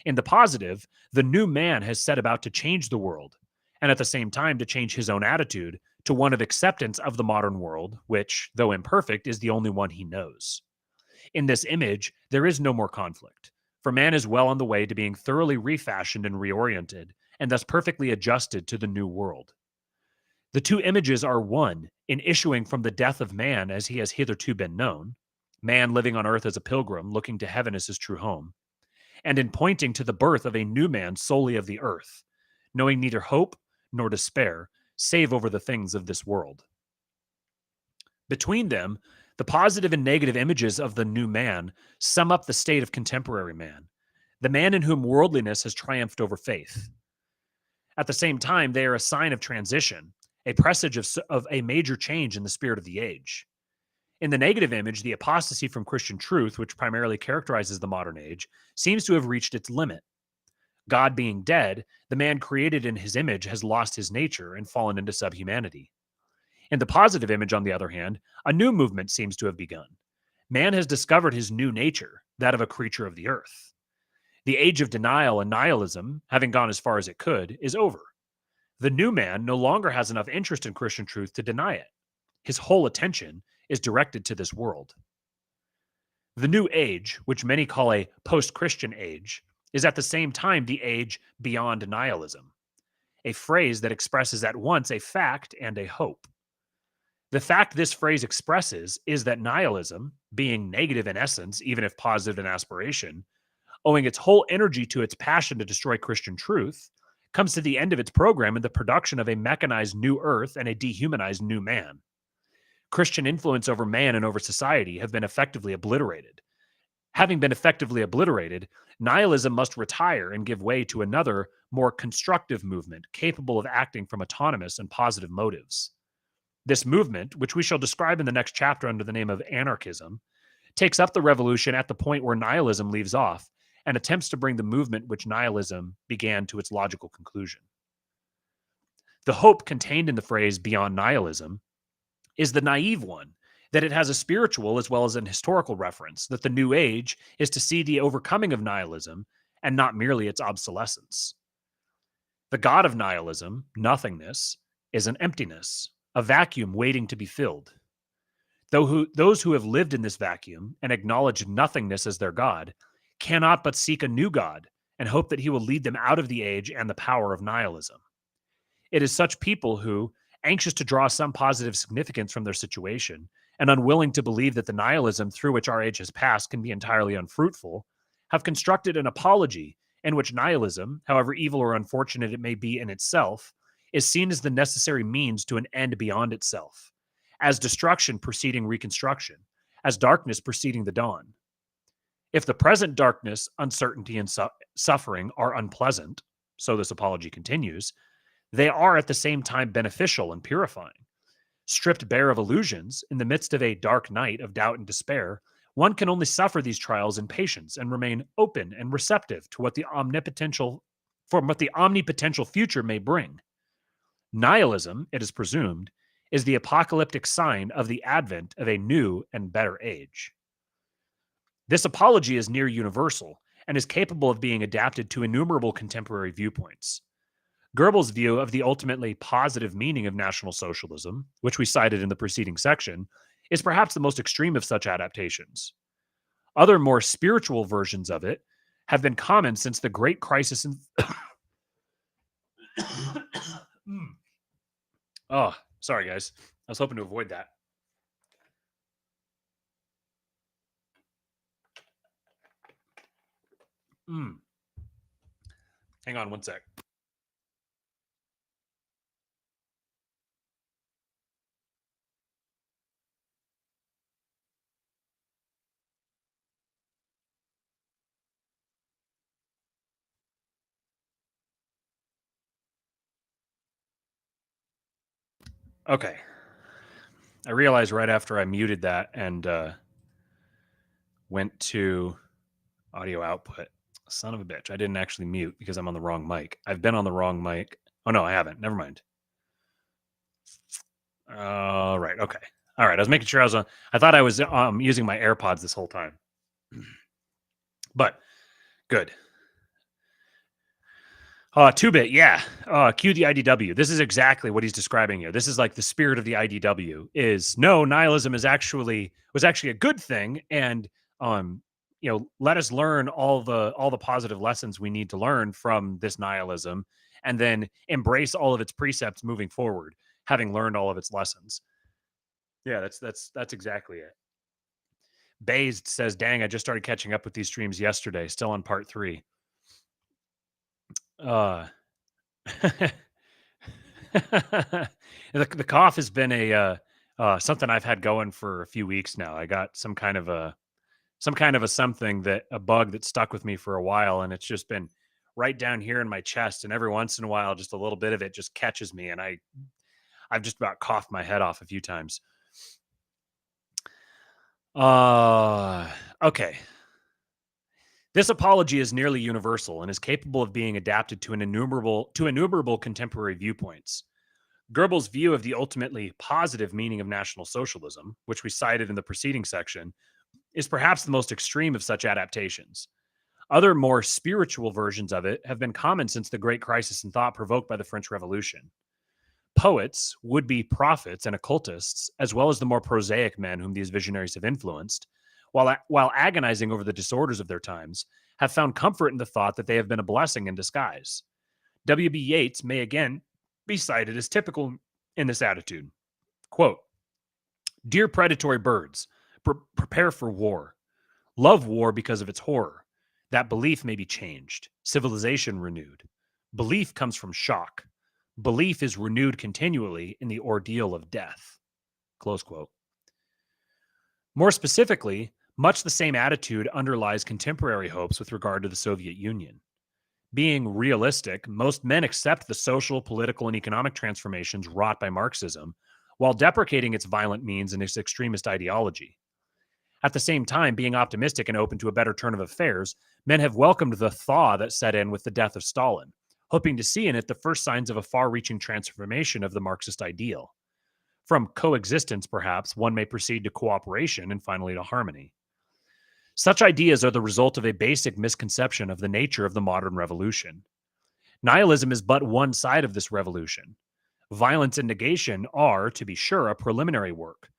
In the positive, the new man has set about to change the world, and at the same time to change his own attitude to one of acceptance of the modern world, which, though imperfect, is the only one he knows. In this image, there is no more conflict, for man is well on the way to being thoroughly refashioned and reoriented, and thus perfectly adjusted to the new world. The two images are one in issuing from the death of man as he has hitherto been known, man living on earth as a pilgrim, looking to heaven as his true home, and in pointing to the birth of a new man solely of the earth, knowing neither hope nor despair, save over the things of this world. Between them, the positive and negative images of the new man sum up the state of contemporary man, the man in whom worldliness has triumphed over faith. At the same time, they are a sign of transition, a presage of a major change in the spirit of the age. In the negative image, the apostasy from Christian truth, which primarily characterizes the modern age, seems to have reached its limit. God being dead, the man created in his image has lost his nature and fallen into subhumanity. In the positive image, on the other hand, a new movement seems to have begun. Man has discovered his new nature, that of a creature of the earth. The age of denial and nihilism, having gone as far as it could, is over. The new man no longer has enough interest in Christian truth to deny it. His whole attention is directed to this world. The new age, which many call a post-Christian age, is at the same time the age beyond nihilism, a phrase that expresses at once a fact and a hope. The fact this phrase expresses is that nihilism, being negative in essence, even if positive in aspiration, owing its whole energy to its passion to destroy Christian truth, comes to the end of its program in the production of a mechanized new earth and a dehumanized new man. Christian influence over man and over society have been effectively obliterated. Having been effectively obliterated, nihilism must retire and give way to another, more constructive movement capable of acting from autonomous and positive motives. This movement, which we shall describe in the next chapter under the name of anarchism, takes up the revolution at the point where nihilism leaves off and attempts to bring the movement which nihilism began to its logical conclusion. The hope contained in the phrase beyond nihilism is the naive one, that it has a spiritual as well as an historical reference, that the new age is to see the overcoming of nihilism and not merely its obsolescence. The God of nihilism, nothingness, is an emptiness, a vacuum waiting to be filled. Those who have lived in this vacuum and acknowledge nothingness as their God cannot but seek a new God and hope that he will lead them out of the age and the power of nihilism. It is such people who, anxious to draw some positive significance from their situation and unwilling to believe that the nihilism through which our age has passed can be entirely unfruitful, have constructed an apology in which nihilism, however evil or unfortunate it may be in itself, is seen as the necessary means to an end beyond itself, as destruction preceding reconstruction, as darkness preceding the dawn. If the present darkness, uncertainty, and suffering are unpleasant, so this apology continues, they are at the same time beneficial and purifying. Stripped bare of illusions, in the midst of a dark night of doubt and despair, one can only suffer these trials in patience and remain open and receptive to what the omnipotential future may bring. Nihilism, it is presumed, is the apocalyptic sign of the advent of a new and better age. This apology is near universal and is capable of being adapted to innumerable contemporary viewpoints. Goebbels' view of the ultimately positive meaning of National Socialism, which we cited in the preceding section, is perhaps the most extreme of such adaptations. Other more spiritual versions of it have been common since the Great Crisis in... Oh, sorry, guys. I was hoping to avoid that. Hang on one sec. Okay. I realized right after I muted that and went to audio output. Son of a bitch. I didn't actually mute because I'm on the wrong mic. I've been on the wrong mic. Oh, no, I haven't. Never mind. Right. Okay. All right. I was making sure I was on. I thought I was using my AirPods this whole time. But good. 2-bit, yeah. Cue the IDW. This is exactly what he's describing here. This is like the spirit of the IDW. Is no, nihilism was actually a good thing, and let us learn all the positive lessons we need to learn from this nihilism, and then embrace all of its precepts moving forward, having learned all of its lessons. Yeah, that's exactly it. Bazed says, "Dang, I just started catching up with these streams yesterday. Still on part 3." The cough has been a something I've had going for a few weeks now. I got some kind of a bug that stuck with me for a while, and it's just been right down here in my chest. And every once in a while, just a little bit of it just catches me, and I've just about coughed my head off a few times. Okay. This apology is nearly universal and is capable of being adapted to innumerable contemporary viewpoints. Goebbels' view of the ultimately positive meaning of National Socialism, which we cited in the preceding section, is perhaps the most extreme of such adaptations. Other more spiritual versions of it have been common since the great crisis in thought provoked by the French Revolution. Poets, would-be prophets, and occultists, as well as the more prosaic men whom these visionaries have influenced, while agonizing over the disorders of their times, have found comfort in the thought that they have been a blessing in disguise. W.B. Yeats may again be cited as typical in this attitude. Quote, "Dear predatory birds, prepare for war. Love war because of its horror. That belief may be changed, civilization renewed. Belief comes from shock. Belief is renewed continually in the ordeal of death. Close quote. More specifically, much the same attitude underlies contemporary hopes with regard to the Soviet Union. Being realistic, most men accept the social, political, and economic transformations wrought by Marxism, while deprecating its violent means and its extremist ideology. At the same time, being optimistic and open to a better turn of affairs, men have welcomed the thaw that set in with the death of Stalin, hoping to see in it the first signs of a far-reaching transformation of the Marxist ideal. From coexistence, perhaps, one may proceed to cooperation and finally to harmony. Such ideas are the result of a basic misconception of the nature of the modern revolution. Nihilism is but one side of this revolution. Violence and negation are, to be sure, a preliminary work.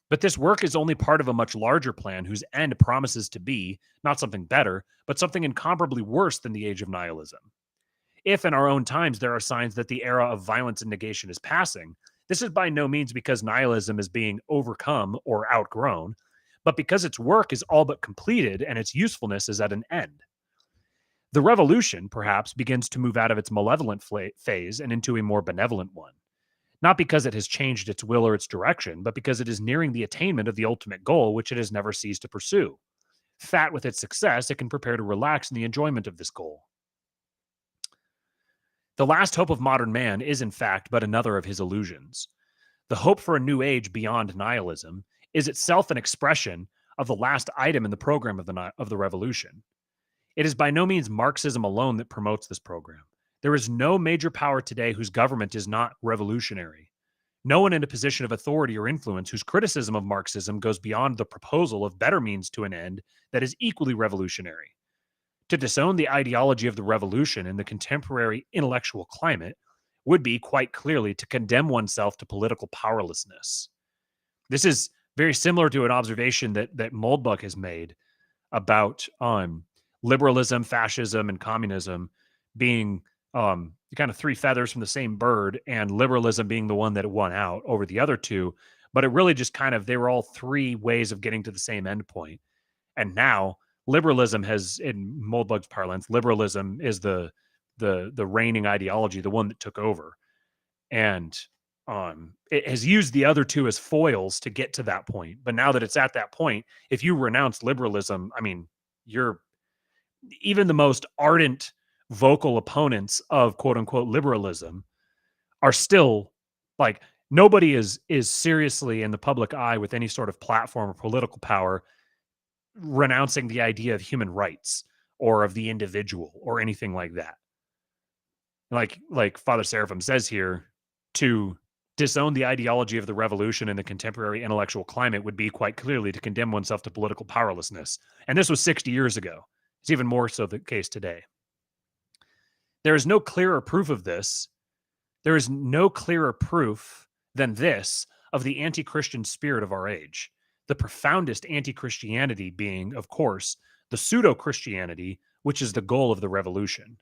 But this work is only part of a much larger plan whose end promises to be not something better, but something incomparably worse than the age of nihilism. If in our own times there are signs that the era of violence and negation is passing, this is by no means because nihilism is being overcome or outgrown, but because its work is all but completed and its usefulness is at an end. The revolution, perhaps, begins to move out of its malevolent phase and into a more benevolent one. Not because it has changed its will or its direction, but because it is nearing the attainment of the ultimate goal which it has never ceased to pursue. Fat with its success, it can prepare to relax in the enjoyment of this goal. The last hope of modern man is, in fact, but another of his illusions. The hope for a new age beyond nihilism is itself an expression of the last item in the program of the revolution. It is by no means Marxism alone that promotes this program. There is no major power today whose government is not revolutionary. No one in a position of authority or influence whose criticism of Marxism goes beyond the proposal of better means to an end that is equally revolutionary. To disown the ideology of the revolution in the contemporary intellectual climate would be quite clearly to condemn oneself to political powerlessness. This is very similar to an observation that Moldbach has made about liberalism, fascism, and communism being kind of three feathers from the same bird, and liberalism being the one that won out over the other two. But it really just they were all three ways of getting to the same endpoint. And now liberalism has, in Moldbug's parlance, liberalism is the reigning ideology, the one that took over. And it has used the other two as foils to get to that point. But now that it's at that point, if you renounce liberalism, I mean, you're even the most ardent vocal opponents of quote unquote liberalism are still like, nobody is seriously in the public eye with any sort of platform or political power renouncing the idea of human rights or of the individual or anything like that. Like Father Seraphim says here, to disown the ideology of the revolution in the contemporary intellectual climate would be quite clearly to condemn oneself to political powerlessness. And this was 60 years ago. It's even more so the case today. There is no clearer proof of this. There is no clearer proof than this of the anti-Christian spirit of our age. The profoundest anti-Christianity being, of course, the pseudo-Christianity, which is the goal of the revolution.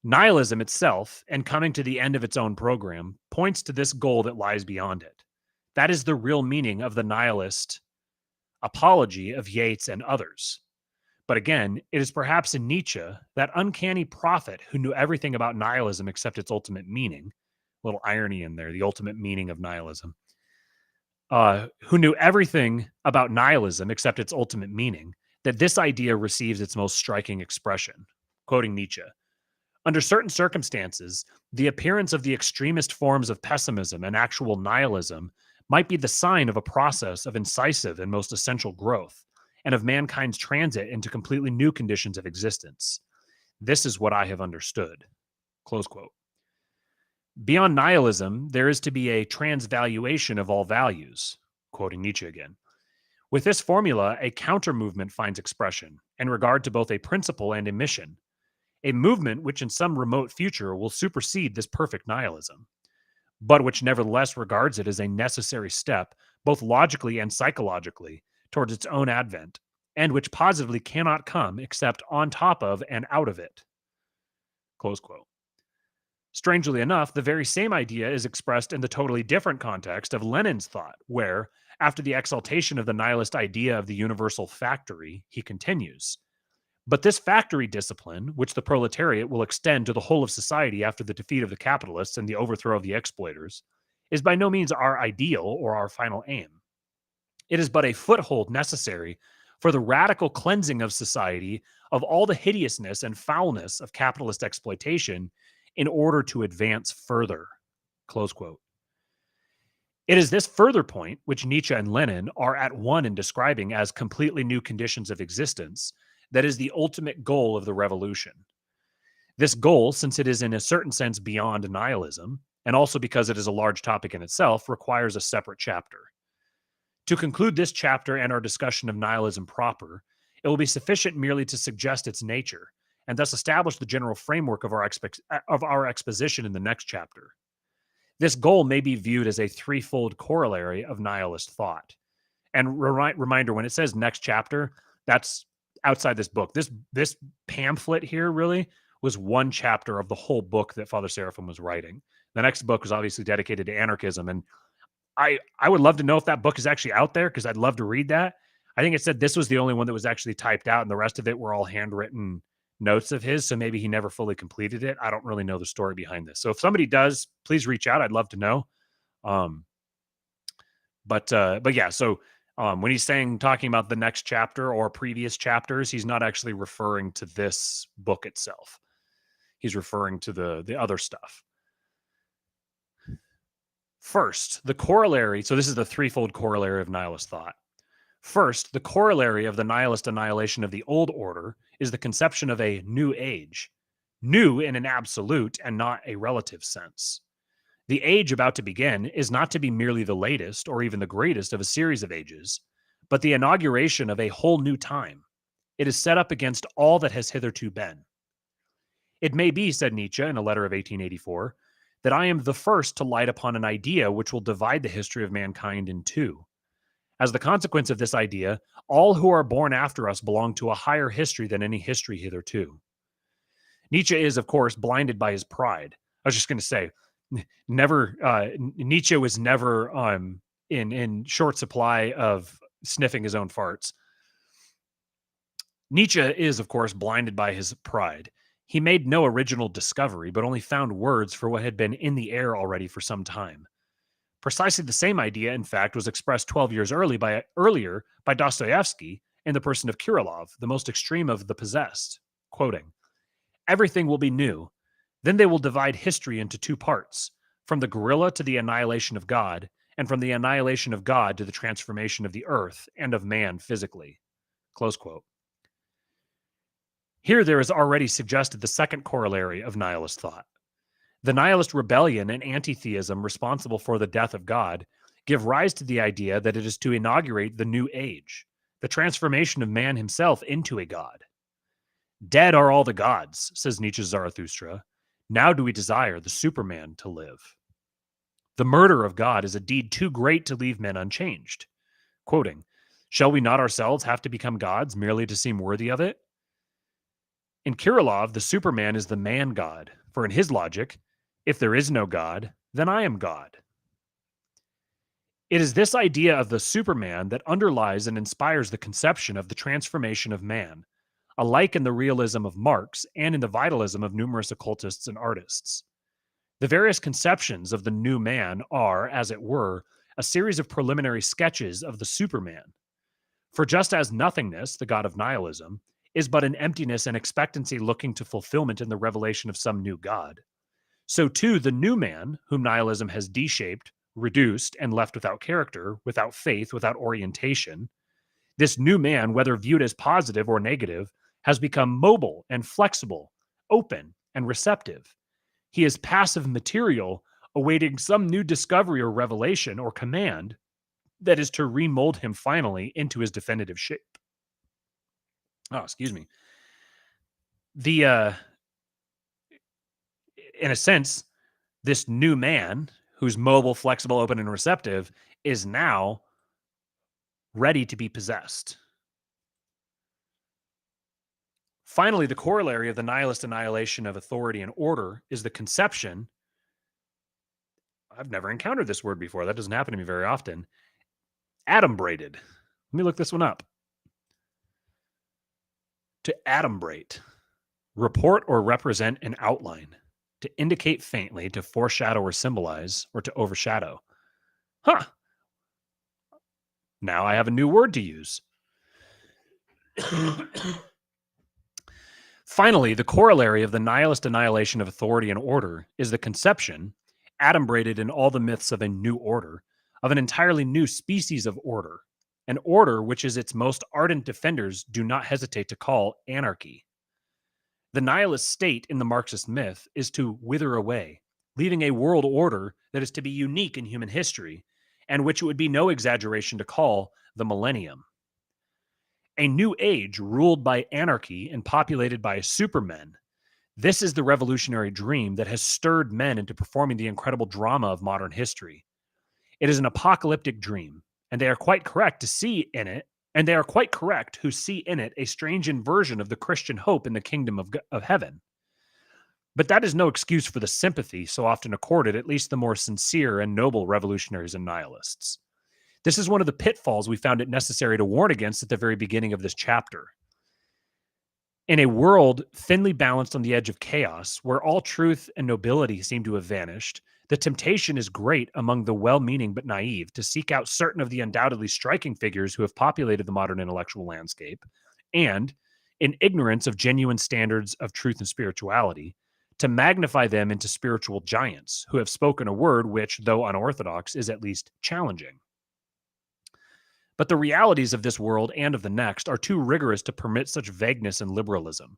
Nihilism itself, and coming to the end of its own program, points to this goal that lies beyond it. That is the real meaning of the nihilist apology of Yeats and others. But again, it is perhaps in Nietzsche, that uncanny prophet who knew everything about nihilism except its ultimate meaning. A little irony in there, the ultimate meaning of nihilism. Who knew everything about nihilism except its ultimate meaning, that this idea receives its most striking expression. Quoting Nietzsche, "Under certain circumstances, the appearance of the extremist forms of pessimism and actual nihilism might be the sign of a process of incisive and most essential growth, and of mankind's transit into completely new conditions of existence. This is what I have understood." Close quote. Beyond nihilism, there is to be a transvaluation of all values. Quoting Nietzsche again. With this formula, a counter-movement finds expression in regard to both a principle and a mission. A movement which in some remote future will supersede this perfect nihilism, but which nevertheless regards it as a necessary step, both logically and psychologically, towards its own advent, and which positively cannot come except on top of and out of it. Close quote. Strangely enough, the very same idea is expressed in the totally different context of Lenin's thought, where, after the exaltation of the nihilist idea of the universal factory, he continues, But this factory discipline, which the proletariat will extend to the whole of society after the defeat of the capitalists and the overthrow of the exploiters, is by no means our ideal or our final aim. It is but a foothold necessary for the radical cleansing of society of all the hideousness and foulness of capitalist exploitation in order to advance further. Close quote. It is this further point which Nietzsche and Lenin are at one in describing as completely new conditions of existence that is the ultimate goal of the revolution. This goal, since it is in a certain sense beyond nihilism, and also because it is a large topic in itself, requires a separate chapter. To conclude this chapter and our discussion of nihilism proper, it will be sufficient merely to suggest its nature, and thus establish the general framework of our exposition in the next chapter. This goal may be viewed as a threefold corollary of nihilist thought. And reminder, when it says next chapter, that's outside this book. This pamphlet here really was one chapter of the whole book that Father Seraphim was writing. The next book was obviously dedicated to anarchism, and I would love to know if that book is actually out there, because I'd love to read that. I think it said this was the only one that was actually typed out, and the rest of it were all handwritten notes of his, so maybe he never fully completed it. I don't really know the story behind this. So if somebody does, please reach out. I'd love to know. But yeah, so when he's talking about the next chapter or previous chapters, he's not actually referring to this book itself. He's referring to the other stuff. First, the corollary. So this is the threefold corollary of nihilist thought. First, the corollary of the nihilist annihilation of the old order is the conception of a new age, new in an absolute and not a relative sense. The age about to begin is not to be merely the latest or even the greatest of a series of ages, but the inauguration of a whole new time. It is set up against all that has hitherto been. It may be, said Nietzsche in a letter of 1884, that I am the first to light upon an idea which will divide the history of mankind in two. As the consequence of this idea, all who are born after us belong to a higher history than any history hitherto. Nietzsche is, of course, blinded by his pride. I was just going to say, Nietzsche was never in short supply of sniffing his own farts. Nietzsche is, of course, blinded by his pride. He made no original discovery, but only found words for what had been in the air already for some time. Precisely the same idea, in fact, was expressed 12 years earlier by Dostoevsky in the person of Kirillov, the most extreme of the possessed. Quoting, "Everything will be new. Then they will divide history into two parts, from the gorilla to the annihilation of God, and from the annihilation of God to the transformation of the earth and of man physically." Close quote. Here there is already suggested the second corollary of nihilist thought. The nihilist rebellion and anti-theism responsible for the death of God give rise to the idea that it is to inaugurate the new age, the transformation of man himself into a god. Dead are all the gods, says Nietzsche's Zarathustra. Now do we desire the Superman to live. The murder of God is a deed too great to leave men unchanged. Quoting, "Shall we not ourselves have to become gods merely to seem worthy of it?" In Kirillov, the Superman is the man god, for in his logic, if there is no God, then I am God. It is this idea of the Superman that underlies and inspires the conception of the transformation of man, alike in the realism of Marx and in the vitalism of numerous occultists and artists. The various conceptions of the new man are, as it were, a series of preliminary sketches of the Superman. For just as nothingness, the god of nihilism, is but an emptiness and expectancy looking to fulfillment in the revelation of some new god, so too the new man, whom nihilism has deshaped, reduced, and left without character, without faith, without orientation, this new man, whether viewed as positive or negative, has become mobile and flexible, open and receptive. He is passive material, awaiting some new discovery or revelation or command that is to remold him finally into his definitive shape. Oh, excuse me. In a sense, this new man who's mobile, flexible, open, and receptive is now ready to be possessed. Finally, the corollary of the nihilist annihilation of authority and order is the conception. I've never encountered this word before. That doesn't happen to me very often. Adumbrated. Let me look this one up. To adumbrate, report or represent an outline, to indicate faintly, to foreshadow or symbolize, or to overshadow. Huh. Now I have a new word to use. Finally, the corollary of the nihilist annihilation of authority and order is the conception, adumbrated in all the myths of a new order, of an entirely new species of order, an order which is its most ardent defenders do not hesitate to call anarchy. The nihilist state in the Marxist myth is to wither away, leaving a world order that is to be unique in human history, and which it would be no exaggeration to call the millennium. A new age ruled by anarchy and populated by supermen. This is the revolutionary dream that has stirred men into performing the incredible drama of modern history. It is an apocalyptic dream, and they are quite correct to see in it, and they are quite correct who see in it a strange inversion of the Christian hope in the kingdom of heaven. But that is no excuse for the sympathy so often accorded at least the more sincere and noble revolutionaries and nihilists. This is one of the pitfalls we found it necessary to warn against at the very beginning of this chapter. In a world thinly balanced on the edge of chaos, where all truth and nobility seem to have vanished, the temptation is great among the well-meaning but naive to seek out certain of the undoubtedly striking figures who have populated the modern intellectual landscape, and, in ignorance of genuine standards of truth and spirituality, to magnify them into spiritual giants who have spoken a word which, though unorthodox, is at least challenging. But the realities of this world and of the next are too rigorous to permit such vagueness and liberalism.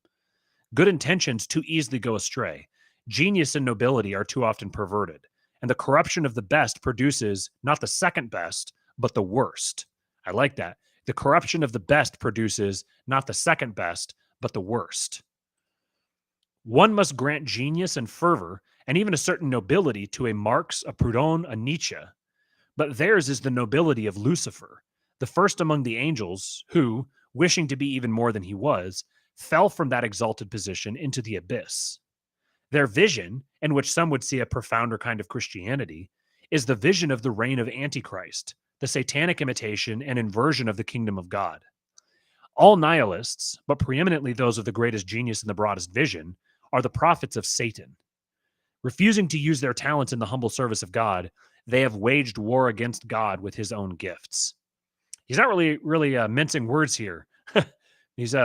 Good intentions too easily go astray. Genius and nobility are too often perverted. And the corruption of the best produces not the second best, but the worst. I like that. The corruption of the best produces not the second best, but the worst. One must grant genius and fervor, and even a certain nobility to a Marx, a Proudhon, a Nietzsche. But theirs is the nobility of Lucifer, the first among the angels who, wishing to be even more than he was, fell from that exalted position into the abyss. Their vision, in which some would see a profounder kind of Christianity, is the vision of the reign of Antichrist, the satanic imitation and inversion of the kingdom of God. All nihilists, but preeminently those of the greatest genius and the broadest vision, are the prophets of Satan. Refusing to use their talents in the humble service of God, they have waged war against God with his own gifts. He's not really mincing words here. He's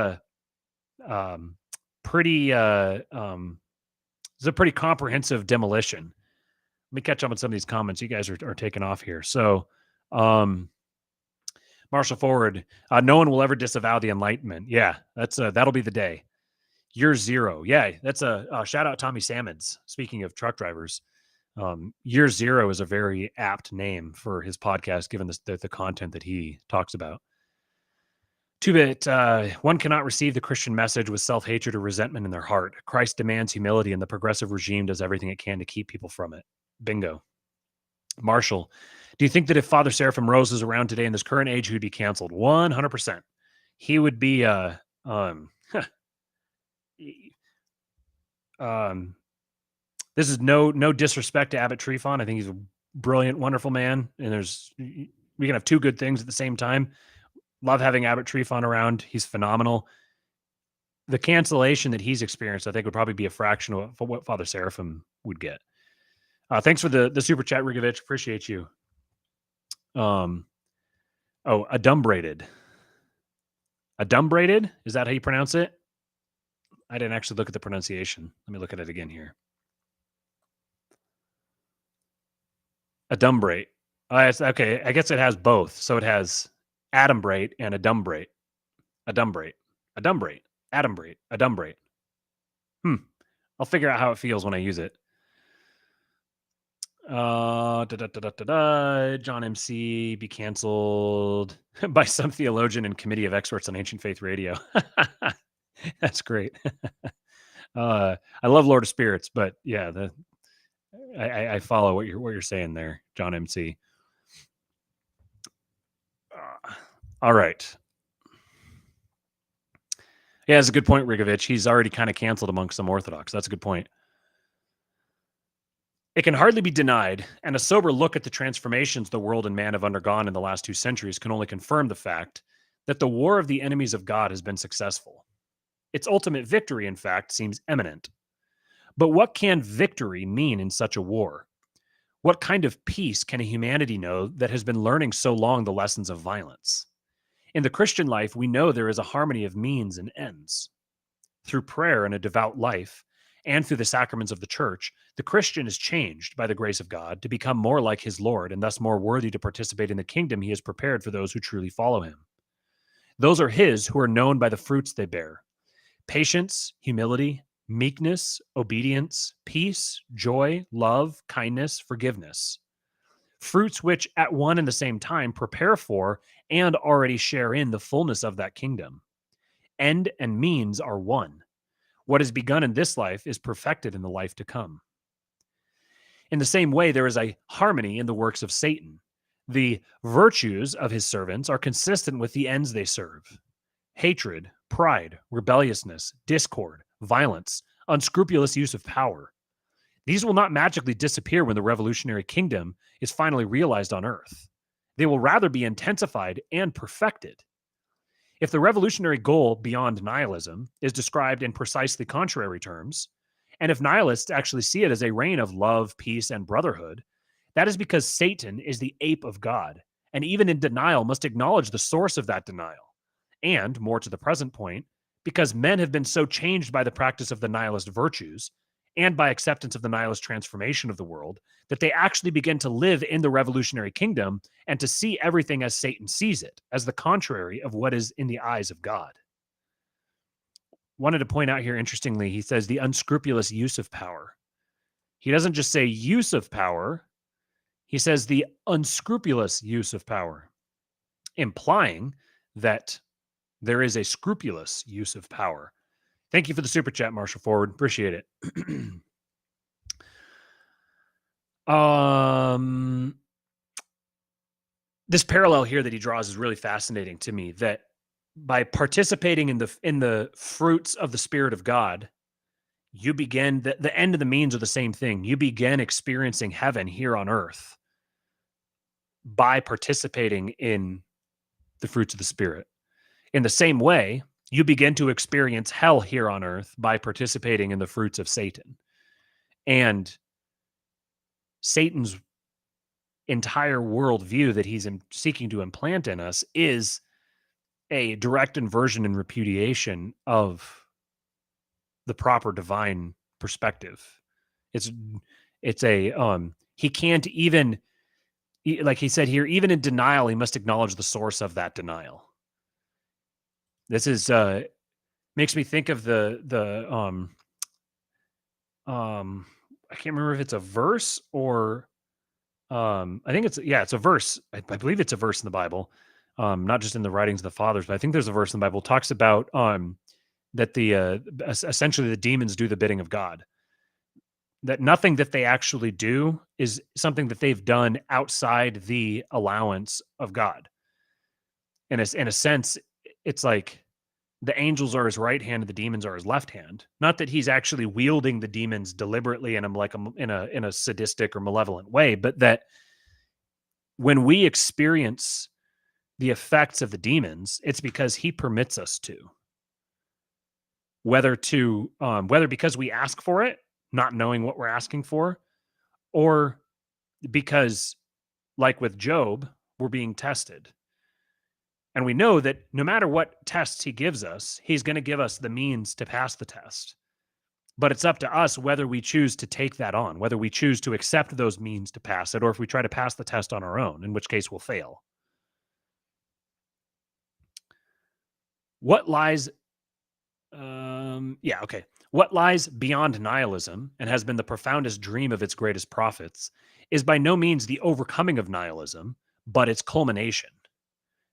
pretty it's a pretty comprehensive demolition. Let me catch up on some of these comments. You guys are taking off here. So, Marshall Forward, no one will ever disavow the Enlightenment. Yeah, that'll be the day. Year zero. Yeah, that's a shout out Tommy Salmons. Speaking of truck drivers, Year Zero is a very apt name for his podcast, given the content that he talks about. 2-bit, one cannot receive the Christian message with self-hatred or resentment in their heart. Christ demands humility, and the progressive regime does everything it can to keep people from it. Bingo. Marshall, do you think that if Father Seraphim Rose is around today in this current age, he'd be canceled? 100%. He would be, this is no disrespect to Abbot Trifon. I think he's a brilliant, wonderful man, and we can have two good things at the same time. Love having Abbot Trifon around. He's phenomenal. The cancellation that he's experienced, I think, would probably be a fraction of what Father Seraphim would get. Thanks for the super chat, Rigovich. Appreciate you. Adumbrated. Adumbrated? Is that how you pronounce it? I didn't actually look at the pronunciation. Let me look at it again here. Adumbrate. Okay, I guess it has both. So it has adumbrate and adumbrate. Adumbrate. Adumbrate. Adumbrate. Adumbrate. I'll figure out how it feels when I use it. John MC be canceled by some theologian and committee of experts on Ancient Faith Radio. That's great. I love Lord of Spirits, but yeah, I follow what you're saying there, John MC. All right. Yeah, that's a good point, Rigovich. He's already kind of canceled amongst some Orthodox. That's a good point. It can hardly be denied, and a sober look at the transformations the world and man have undergone in the last 2 centuries can only confirm the fact that the war of the enemies of God has been successful. Its ultimate victory, in fact, seems imminent. But what can victory mean in such a war? What kind of peace can a humanity know that has been learning so long the lessons of violence? In the Christian life, we know there is a harmony of means and ends. Through prayer and a devout life, and through the sacraments of the church, the Christian is changed by the grace of God to become more like his Lord and thus more worthy to participate in the kingdom he has prepared for those who truly follow him. Those are his who are known by the fruits they bear: patience, humility, meekness, obedience, peace, joy, love, kindness, forgiveness. Fruits which at one and the same time prepare for and already share in the fullness of that kingdom. End and means are one. What is begun in this life is perfected in the life to come. In the same way, there is a harmony in the works of Satan. The virtues of his servants are consistent with the ends they serve: hatred, pride, rebelliousness, discord, violence, unscrupulous use of power. These will not magically disappear when the revolutionary kingdom is finally realized on earth. They will rather be intensified and perfected. If the revolutionary goal beyond nihilism is described in precisely contrary terms, and if nihilists actually see it as a reign of love, peace, and brotherhood, that is because Satan is the ape of God, and even in denial must acknowledge the source of that denial. And, more to the present point, because men have been so changed by the practice of the nihilist virtues and by acceptance of the nihilist transformation of the world that they actually begin to live in the revolutionary kingdom and to see everything as Satan sees it, as the contrary of what is in the eyes of God. Wanted to point out here, interestingly, he says the unscrupulous use of power. He doesn't just say use of power, he says the unscrupulous use of power, implying that there is a scrupulous use of power. Thank you for the super chat, Marshall Forward. Appreciate it. This parallel here that he draws is really fascinating to me, that by participating in the fruits of the Spirit of God, you begin the end of the means are the same thing. You begin experiencing heaven here on earth by participating in the fruits of the Spirit. In the same way, you begin to experience hell here on earth by participating in the fruits of Satan. And Satan's entire worldview that he's seeking to implant in us is a direct inversion and repudiation of the proper divine perspective. It's a he can't even, like he said here, even in denial, he must acknowledge the source of that denial. This is makes me think of the I can't remember if it's a verse or I think it's a verse. I believe it's a verse in the Bible, not just in the writings of the fathers, but I think there's a verse in the Bible that talks about that essentially the demons do the bidding of God. That nothing that they actually do is something that they've done outside the allowance of God. In a sense, it's like the angels are his right hand and the demons are his left hand. Not that he's actually wielding the demons deliberately in a sadistic or malevolent way, but that when we experience the effects of the demons, it's because he permits us to. Whether because we ask for it, not knowing what we're asking for, or because, like with Job, we're being tested. And we know that no matter what tests he gives us, he's going to give us the means to pass the test. But it's up to us whether we choose to take that on, whether we choose to accept those means to pass it, or if we try to pass the test on our own, in which case we'll fail. What lies What lies beyond nihilism and has been the profoundest dream of its greatest prophets is by no means the overcoming of nihilism, but its culmination.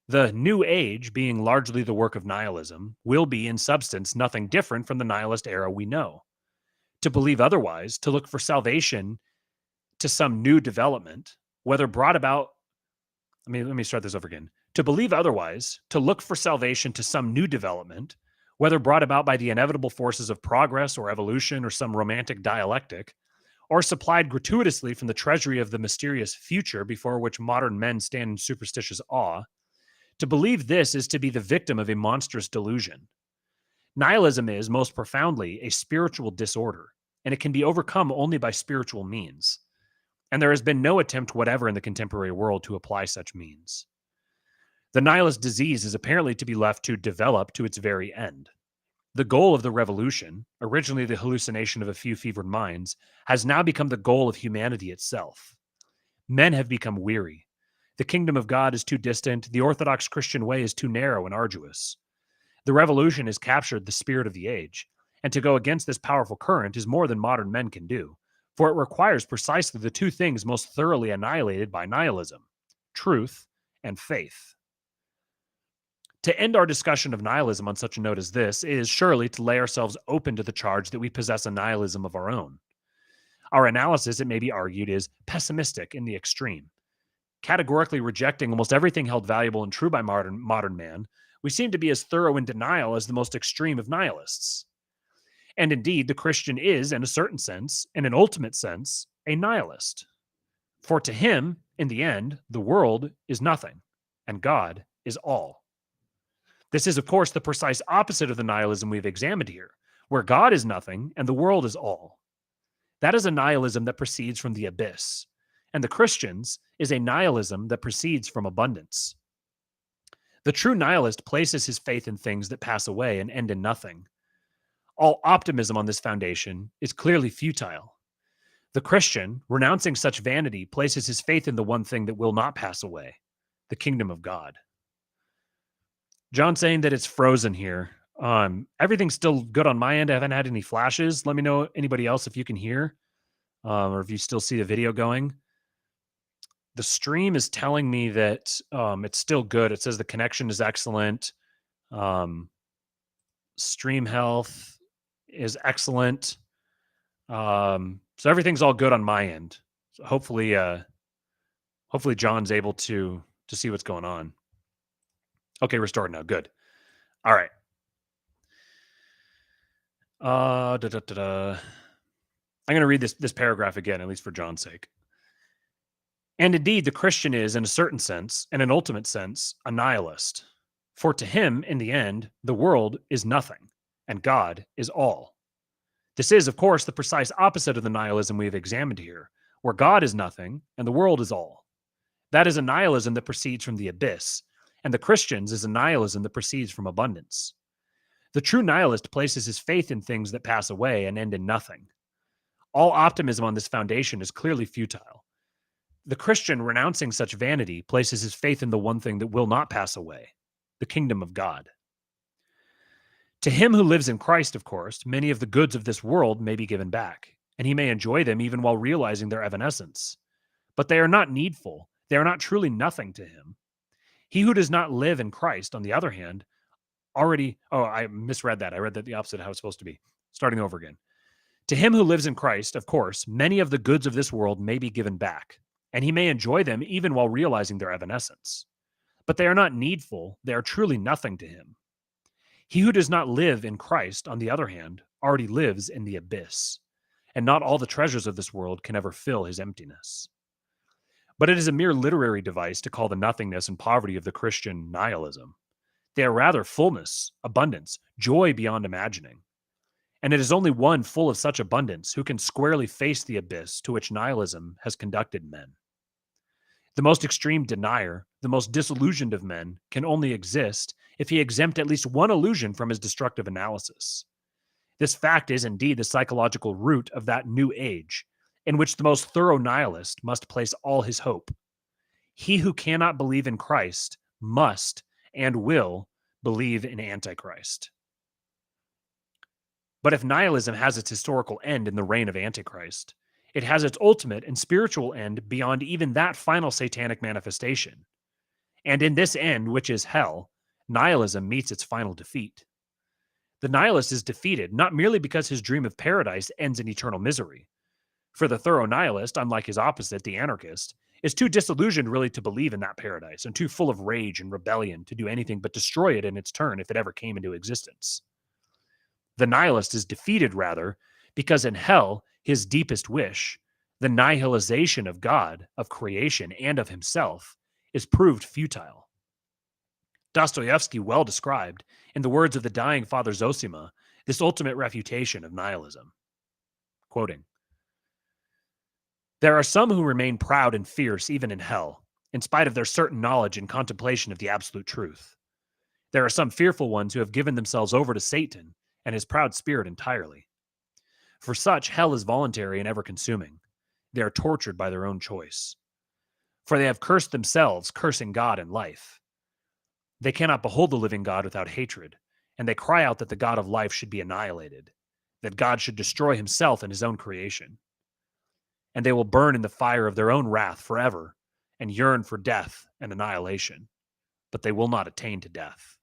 The New Age, being largely the work of nihilism, will be in substance nothing different from the nihilist era we know. To believe otherwise, to look for salvation to some new development, whether brought about, let me start this over again. To believe otherwise, to look for salvation to some new development, whether brought about by the inevitable forces of progress or evolution or some romantic dialectic, or supplied gratuitously from the treasury of the mysterious future before which modern men stand in superstitious awe, to believe this is to be the victim of a monstrous delusion. Nihilism is, most profoundly, a spiritual disorder, and it can be overcome only by spiritual means. And there has been no attempt whatever in the contemporary world to apply such means. The nihilist disease is apparently to be left to develop to its very end. The goal of the revolution, originally the hallucination of a few fevered minds, has now become the goal of humanity itself. Men have become weary. The kingdom of God is too distant. The Orthodox Christian way is too narrow and arduous. The revolution has captured the spirit of the age, and to go against this powerful current is more than modern men can do, for it requires precisely the two things most thoroughly annihilated by nihilism: truth and faith. To end our discussion of nihilism on such a note as this is surely to lay ourselves open to the charge that we possess a nihilism of our own. Our analysis, it may be argued, is pessimistic in the extreme. Categorically rejecting almost everything held valuable and true by modern man, we seem to be as thorough in denial as the most extreme of nihilists. And indeed, the Christian is, in a certain sense, in an ultimate sense, a nihilist. For to him, in the end, the world is nothing, and God is all. This is, of course, the precise opposite of the nihilism we've examined here, where God is nothing and the world is all. That is a nihilism that proceeds from the abyss, and the Christian's is a nihilism that proceeds from abundance. The true nihilist places his faith in things that pass away and end in nothing. All optimism on this foundation is clearly futile. The Christian, renouncing such vanity, places his faith in the one thing that will not pass away, the kingdom of God. John saying that it's frozen here. Everything's still good on my end. I haven't had any flashes. Let me know, anybody else, if you can hear, or if you still see the video going. The stream is telling me that it's still good. It says the connection is excellent. Stream health is excellent. So everything's all good on my end. So hopefully John's able to see what's going on. Okay, restored now. Good. All right. I'm going to read this paragraph again, at least for John's sake. And indeed, the Christian is, in a certain sense, in an ultimate sense, a nihilist. For to him, in the end, the world is nothing, and God is all. This is, of course, the precise opposite of the nihilism we have examined here, where God is nothing, and the world is all. That is a nihilism that proceeds from the abyss, and the Christian's is a nihilism that proceeds from abundance. The true nihilist places his faith in things that pass away and end in nothing. All optimism on this foundation is clearly futile. The Christian, renouncing such vanity, places his faith in the one thing that will not pass away, the kingdom of God. To him who lives in Christ, of course, many of the goods of this world may be given back, and he may enjoy them even while realizing their evanescence. But they are not needful. They are not truly nothing to him. He who does not live in Christ, on the other hand, I misread that. I read that the opposite of how it's supposed to be. Starting over again. To him who lives in Christ, of course, many of the goods of this world may be given back, and he may enjoy them even while realizing their evanescence. But they are not needful. They are truly nothing to him. He who does not live in Christ, on the other hand, already lives in the abyss, and not all the treasures of this world can ever fill his emptiness. But it is a mere literary device to call the nothingness and poverty of the Christian nihilism. They are rather fullness, abundance, joy beyond imagining. And it is only one full of such abundance who can squarely face the abyss to which nihilism has conducted men. The most extreme denier, the most disillusioned of men, can only exist if he exempt at least one illusion from his destructive analysis. This fact is indeed the psychological root of that new age, in which the most thorough nihilist must place all his hope. He who cannot believe in Christ must and will believe in Antichrist. But if nihilism has its historical end in the reign of Antichrist, it has its ultimate and spiritual end beyond even that final satanic manifestation. And in this end, which is hell, nihilism meets its final defeat. The nihilist is defeated not merely because his dream of paradise ends in eternal misery. For the thorough nihilist, unlike his opposite, the anarchist, is too disillusioned really to believe in that paradise and too full of rage and rebellion to do anything but destroy it in its turn if it ever came into existence. The nihilist is defeated, rather, because in hell, his deepest wish, the nihilization of God, of creation, and of himself, is proved futile. Dostoevsky well described, in the words of the dying Father Zosima, this ultimate refutation of nihilism. Quoting, "There are some who remain proud and fierce even in hell, in spite of their certain knowledge and contemplation of the absolute truth. There are some fearful ones who have given themselves over to Satan and his proud spirit entirely. For such, hell is voluntary and ever-consuming. They are tortured by their own choice. For they have cursed themselves, cursing God and life. They cannot behold the living God without hatred, and they cry out that the God of life should be annihilated, that God should destroy himself and his own creation. And they will burn in the fire of their own wrath forever, and yearn for death and annihilation, but they will not attain to death."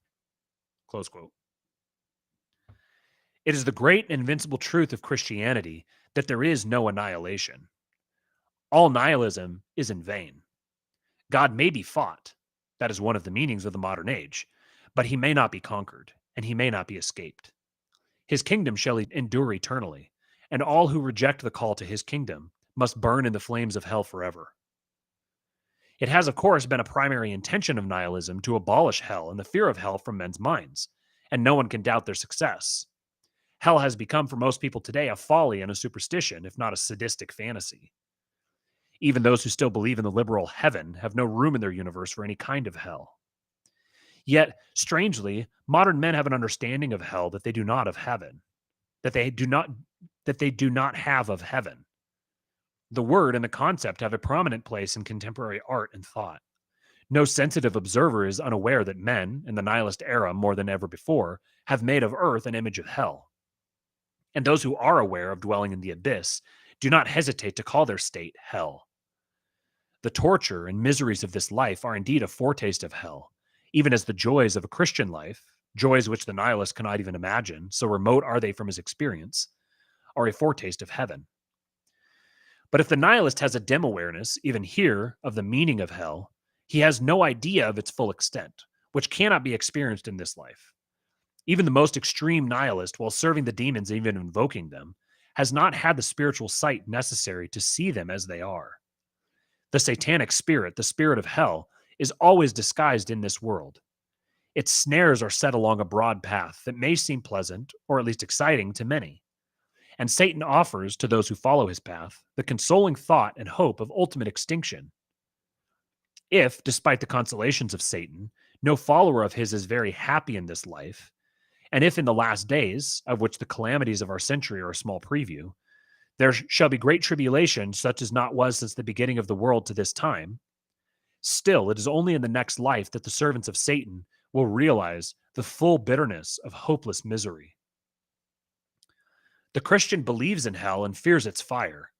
Close quote. It is the great and invincible truth of Christianity that there is no annihilation. All nihilism is in vain. God may be fought. That is one of the meanings of the modern age. But he may not be conquered, and he may not be escaped. His kingdom shall endure eternally, and all who reject the call to his kingdom must burn in the flames of hell forever. It has, of course, been a primary intention of nihilism to abolish hell and the fear of hell from men's minds, and no one can doubt their success. Hell has become for most people today a folly and a superstition, if not a sadistic fantasy. Even those who still believe in the liberal heaven have no room in their universe for any kind of hell. Yet, strangely, modern men have an understanding of hell that they do not of heaven, that they do not have of heaven. The word and the concept have a prominent place in contemporary art and thought. No sensitive observer is unaware that men, in the nihilist era more than ever before, have made of earth an image of hell. And those who are aware of dwelling in the abyss do not hesitate to call their state hell. The torture and miseries of this life are indeed a foretaste of hell, even as the joys of a Christian life, joys which the nihilist cannot even imagine, so remote are they from his experience, are a foretaste of heaven. But if the nihilist has a dim awareness, even here, of the meaning of hell, he has no idea of its full extent, which cannot be experienced in this life. Even the most extreme nihilist, while serving the demons and even invoking them, has not had the spiritual sight necessary to see them as they are. The satanic spirit, the spirit of hell, is always disguised in this world. Its snares are set along a broad path that may seem pleasant, or at least exciting, to many. And Satan offers, to those who follow his path, the consoling thought and hope of ultimate extinction. If, despite the consolations of Satan, no follower of his is very happy in this life, and if in the last days, of which the calamities of our century are a small preview, there shall be great tribulation, such as not was since the beginning of the world to this time, still it is only in the next life that the servants of Satan will realize the full bitterness of hopeless misery. The Christian believes in hell and fears its fire.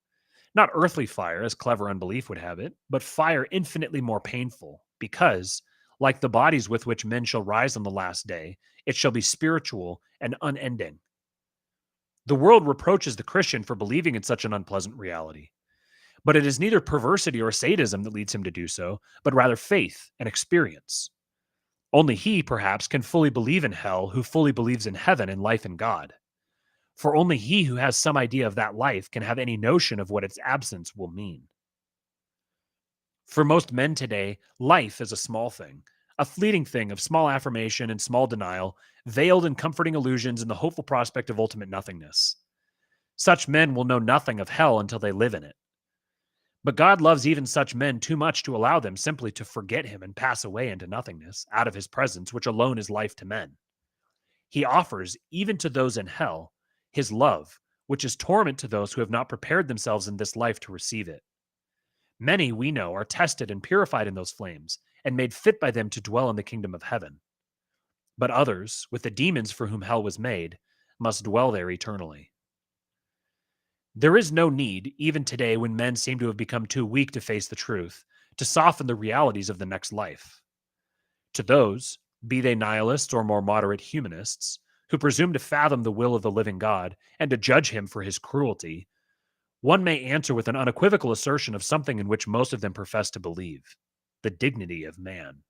Not earthly fire, as clever unbelief would have it, but fire infinitely more painful, because, like the bodies with which men shall rise on the last day, it shall be spiritual and unending. The world reproaches the Christian for believing in such an unpleasant reality. But it is neither perversity or sadism that leads him to do so, but rather faith and experience. Only he, perhaps, can fully believe in hell who fully believes in heaven and life in God. For only he who has some idea of that life can have any notion of what its absence will mean. For most men today, life is a small thing, a fleeting thing of small affirmation and small denial, veiled in comforting illusions and the hopeful prospect of ultimate nothingness. Such men will know nothing of hell until they live in it. But God loves even such men too much to allow them simply to forget him and pass away into nothingness, out of his presence, which alone is life to men. He offers, even to those in hell, his love, which is torment to those who have not prepared themselves in this life to receive it. Many, we know, are tested and purified in those flames, and made fit by them to dwell in the kingdom of heaven. But others, with the demons for whom hell was made, must dwell there eternally. There is no need, even today when men seem to have become too weak to face the truth, to soften the realities of the next life. To those, be they nihilists or more moderate humanists, who presume to fathom the will of the living God and to judge him for his cruelty, one may answer with an unequivocal assertion of something in which most of them profess to believe: the dignity of man.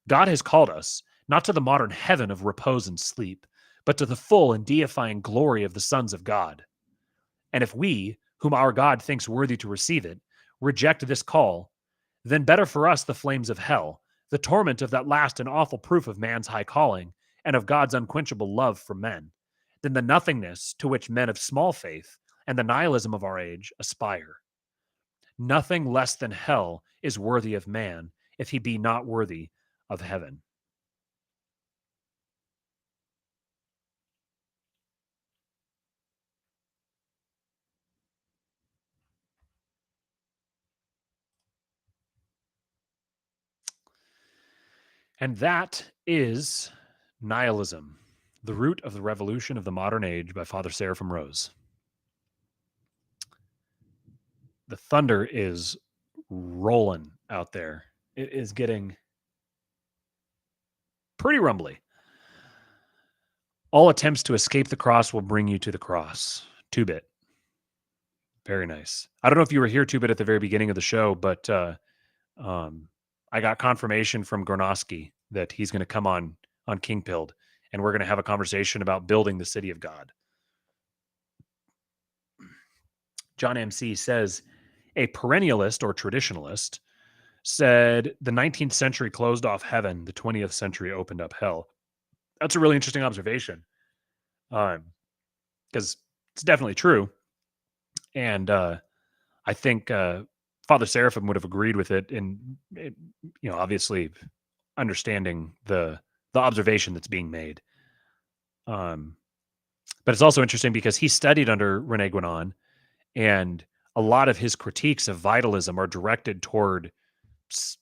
God has called us, not to the modern heaven of repose and sleep, but to the full and deifying glory of the sons of God. And if we, whom our God thinks worthy to receive it, reject this call, then better for us the flames of hell, the torment of that last and awful proof of man's high calling and of God's unquenchable love for men, than the nothingness to which men of small faith and the nihilism of our age aspire. Nothing less than hell is worthy of man if he be not worthy of heaven. And that is Nihilism, the Root of the Revolution of the Modern Age by Father Seraphim Rose. The thunder is rolling out there. It is getting pretty rumbly. All attempts to escape the cross will bring you to the cross. 2-bit. Very nice. I don't know if you were here 2-bit at the very beginning of the show, but I got confirmation from Gornosky that he's going to come on King Pilled, and we're going to have a conversation about building the city of God. John MC says, a perennialist or traditionalist said the 19th century closed off heaven, the 20th century opened up hell. That's a really interesting observation, because it's definitely true. And I think Father Seraphim would have agreed with it, and obviously understanding the observation that's being made. But it's also interesting because he studied under René Guénon, and a lot of his critiques of vitalism are directed toward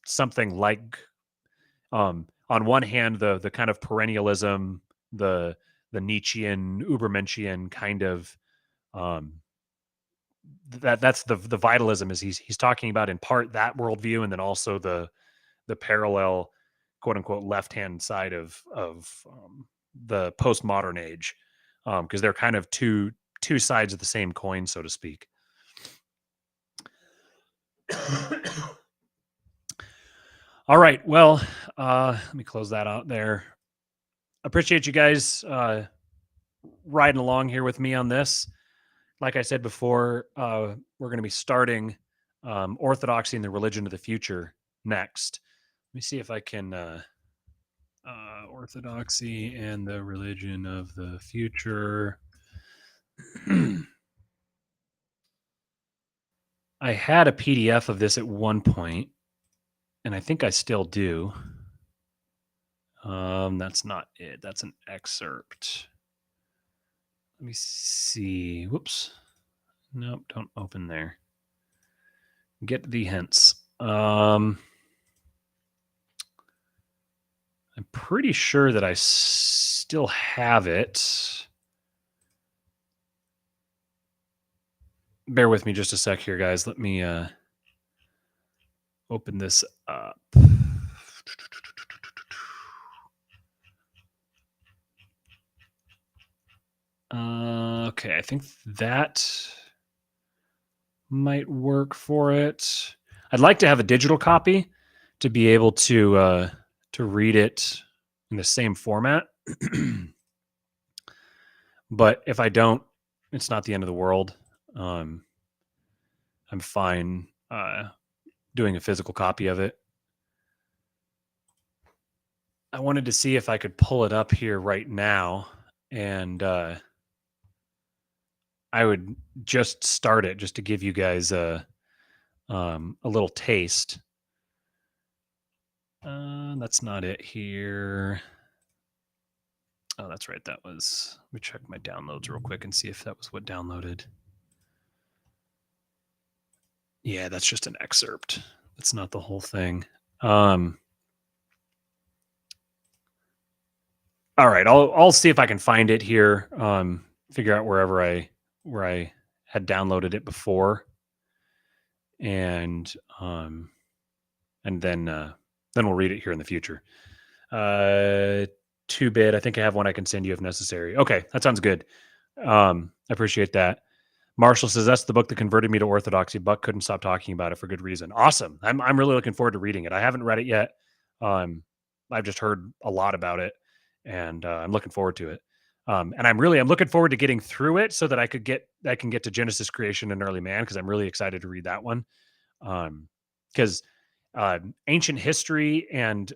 something like, on one hand, the kind of perennialism, the Nietzschean, Ubermenschian kind of, that's the vitalism is he's talking about in part that worldview, and then also the parallel, quote unquote, left hand side of the postmodern age, because they're kind of two sides of the same coin, so to speak. All right, well, let me close that out there. Appreciate you guys riding along here with me on this. Like I said before, we're going to be starting Orthodoxy and the Religion of the Future next. Let me see if I can Orthodoxy and the Religion of the Future. I had a PDF of this at one point, and I think I still do. That's not it. That's an excerpt. Let me see. Whoops. Nope, don't open there. Get the hints. I'm pretty sure that I still have it. Bear with me just a sec here, guys. Let me open this up. Okay, I think that might work for it. I'd like to have a digital copy to be able to read it in the same format. But if I don't, it's not the end of the world. I'm fine doing a physical copy of it. I wanted to see if I could pull it up here right now, and I would just start it just to give you guys a little taste. That's not it here. Oh, that's right. That was, let me check my downloads real quick and see if that was what downloaded. Yeah, that's just an excerpt. That's not the whole thing. All right, I'll see if I can find it here. Figure out where I had downloaded it before, and then we'll read it here in the future. 2-bit. I think I have one I can send you if necessary. Okay, that sounds good. I appreciate that. Marshall says that's the book that converted me to Orthodoxy. Buck couldn't stop talking about it for good reason. Awesome. I'm really looking forward to reading it. I haven't read it yet. I've just heard a lot about it, and I'm looking forward to it. And I'm looking forward to getting through it so that I can get to Genesis, Creation, and Early Man, because I'm really excited to read that one. Because ancient history and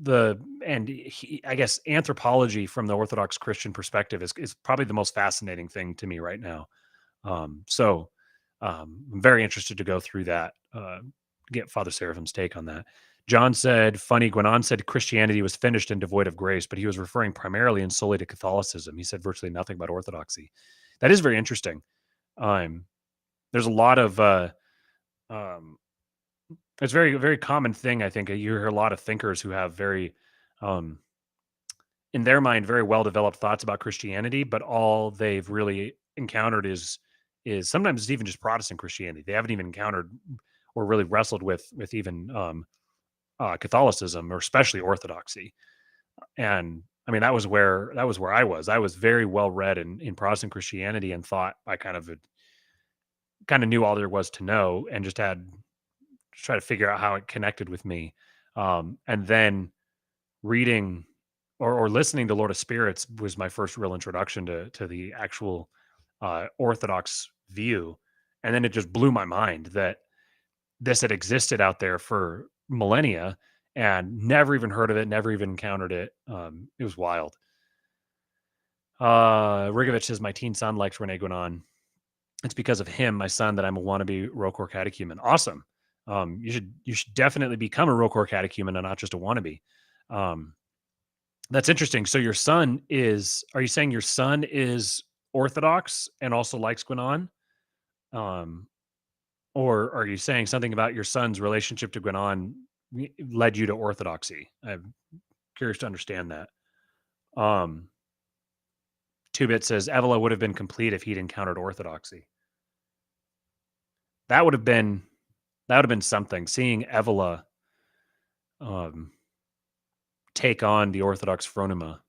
I guess anthropology from the Orthodox Christian perspective is probably the most fascinating thing to me right now. I'm very interested to go through that, get Father Seraphim's take on that. John said, funny, Gwenon said Christianity was finished and devoid of grace, but he was referring primarily and solely to Catholicism. He said virtually nothing about Orthodoxy. That is very interesting. Um, there's a lot of, um, it's very, very common thing. I think you hear a lot of thinkers who have very, um, in their mind, very well developed thoughts about Christianity, but all they've really encountered is sometimes it's even just Protestant Christianity. They haven't even encountered or really wrestled with even Catholicism or especially Orthodoxy. And I mean that was where I was. I was very well read in Protestant Christianity and thought I kind of knew all there was to know and just had to try to figure out how it connected with me. And then reading or listening to Lord of Spirits was my first real introduction to the actual Orthodox view, and then it just blew my mind that this had existed out there for millennia and never even heard of it, never even encountered it. It was wild. Rigovich says my teen son likes Rene Guenon. It's because of him, my son, that I'm a wannabe Rocor catechumen. Awesome. You should definitely become a Rocor catechumen and not just a wannabe. Um, That's interesting. So your son are you saying your son is Orthodox and also likes Guinan? Um, or are you saying something about your son's relationship to Guinan led you to Orthodoxy? I'm curious to understand that. Um, Two-Bit says Evela would have been complete if he'd encountered Orthodoxy. That would have been something. Seeing Evela um, take on the Orthodox phronema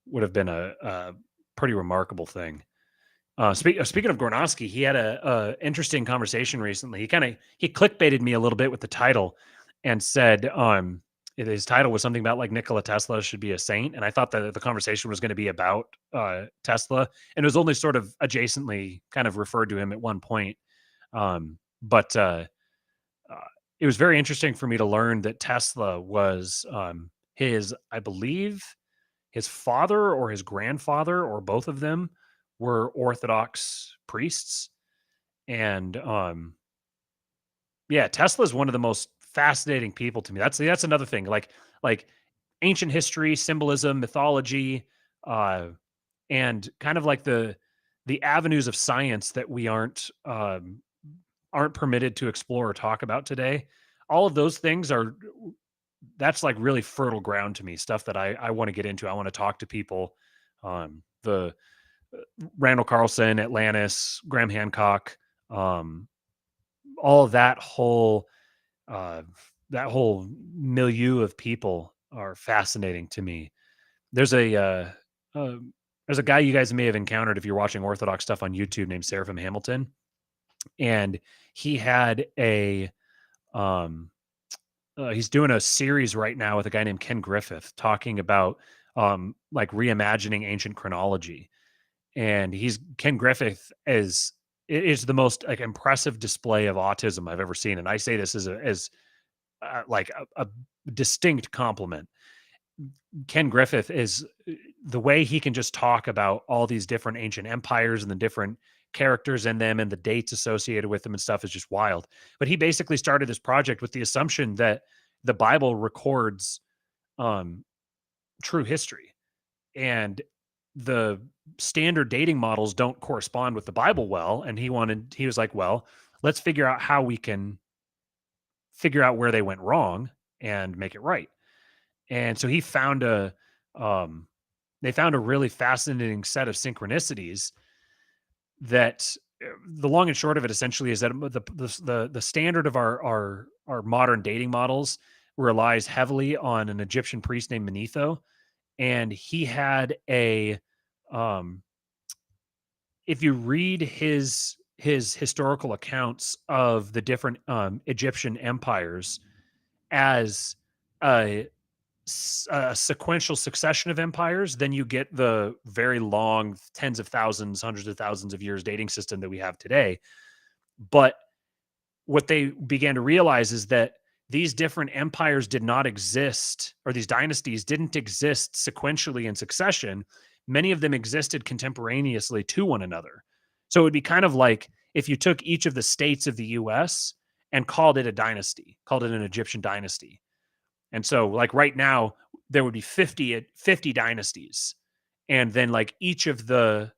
would have been a pretty remarkable thing. Speaking of Gornowski, he had a interesting conversation recently. He clickbaited me a little bit with the title and said his title was something about like Nikola Tesla should be a saint, and I thought that the conversation was going to be about Tesla, and it was only sort of adjacently kind of referred to him at one point. But uh, it was very interesting for me to learn that Tesla was I believe his father or his grandfather or both of them were Orthodox priests. And yeah, Tesla is one of the most fascinating people to me. That's another thing. Like ancient history, symbolism, mythology, uh, and kind of like the avenues of science that we aren't permitted to explore or talk about today. All of those things that's like really fertile ground to me. Stuff that I want to get into. I want to talk to people. The Randall Carlson, Atlantis, Graham Hancock, um, all of uh, that whole milieu of people are fascinating to me. There's a uh, there's a guy you guys may have encountered if you're watching Orthodox stuff on YouTube named Seraphim Hamilton, and he had um, he's doing a series right now with a guy named Ken Griffith talking about like reimagining ancient chronology. And he's Ken Griffith is the most like impressive display of autism I've ever seen, and I say this as like a distinct compliment. Ken Griffith is the way he can just talk about all these different ancient empires and the different characters in them and the dates associated with them and stuff is just wild. But he basically started this project with the assumption that the Bible records um, true history, and the standard dating models don't correspond with the Bible well. And he was like, well, let's figure out how we can figure out where they went wrong and make it right. And so um, they found a really fascinating set of synchronicities that the long and short of it essentially is that the standard of our modern dating models relies heavily on an Egyptian priest named Manetho, and he had um if you read his historical accounts of the different Egyptian empires as a a sequential succession of empires, then you get the very long tens of thousands, hundreds of thousands of years dating system that we have today. But what they began to realize is that these different empires did not exist, or these dynasties didn't exist sequentially in succession. Many of them existed contemporaneously to one another. So it would be kind of like if you took each of the states of the US and called it a dynasty, called it an Egyptian dynasty. And so, like right now, there would be 50 dynasties, and then like each of the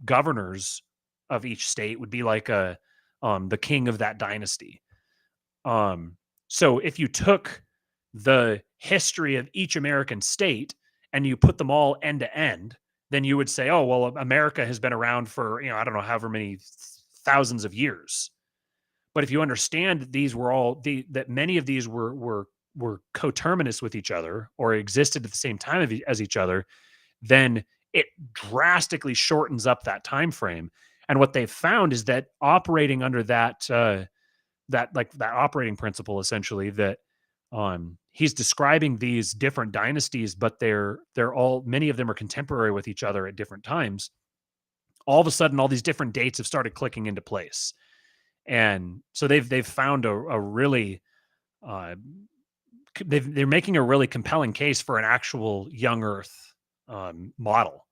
governors of each state would be like a the king of that dynasty. Um, so if you took the history of each American state and you put them all end to end, then you would say, oh well, America has been around for, I don't know, however many thousands of years. But if you understand that these were all that many of these were coterminous with each other or existed at the same time as each other, then it drastically shortens up that time frame. And what they've found is that operating under that operating principle, essentially, that he's describing these different dynasties, but they're all, many of them are contemporary with each other at different times. All of a sudden, all these different dates have started clicking into place. And so they've found a really uh, they're making a really compelling case for an actual young Earth model.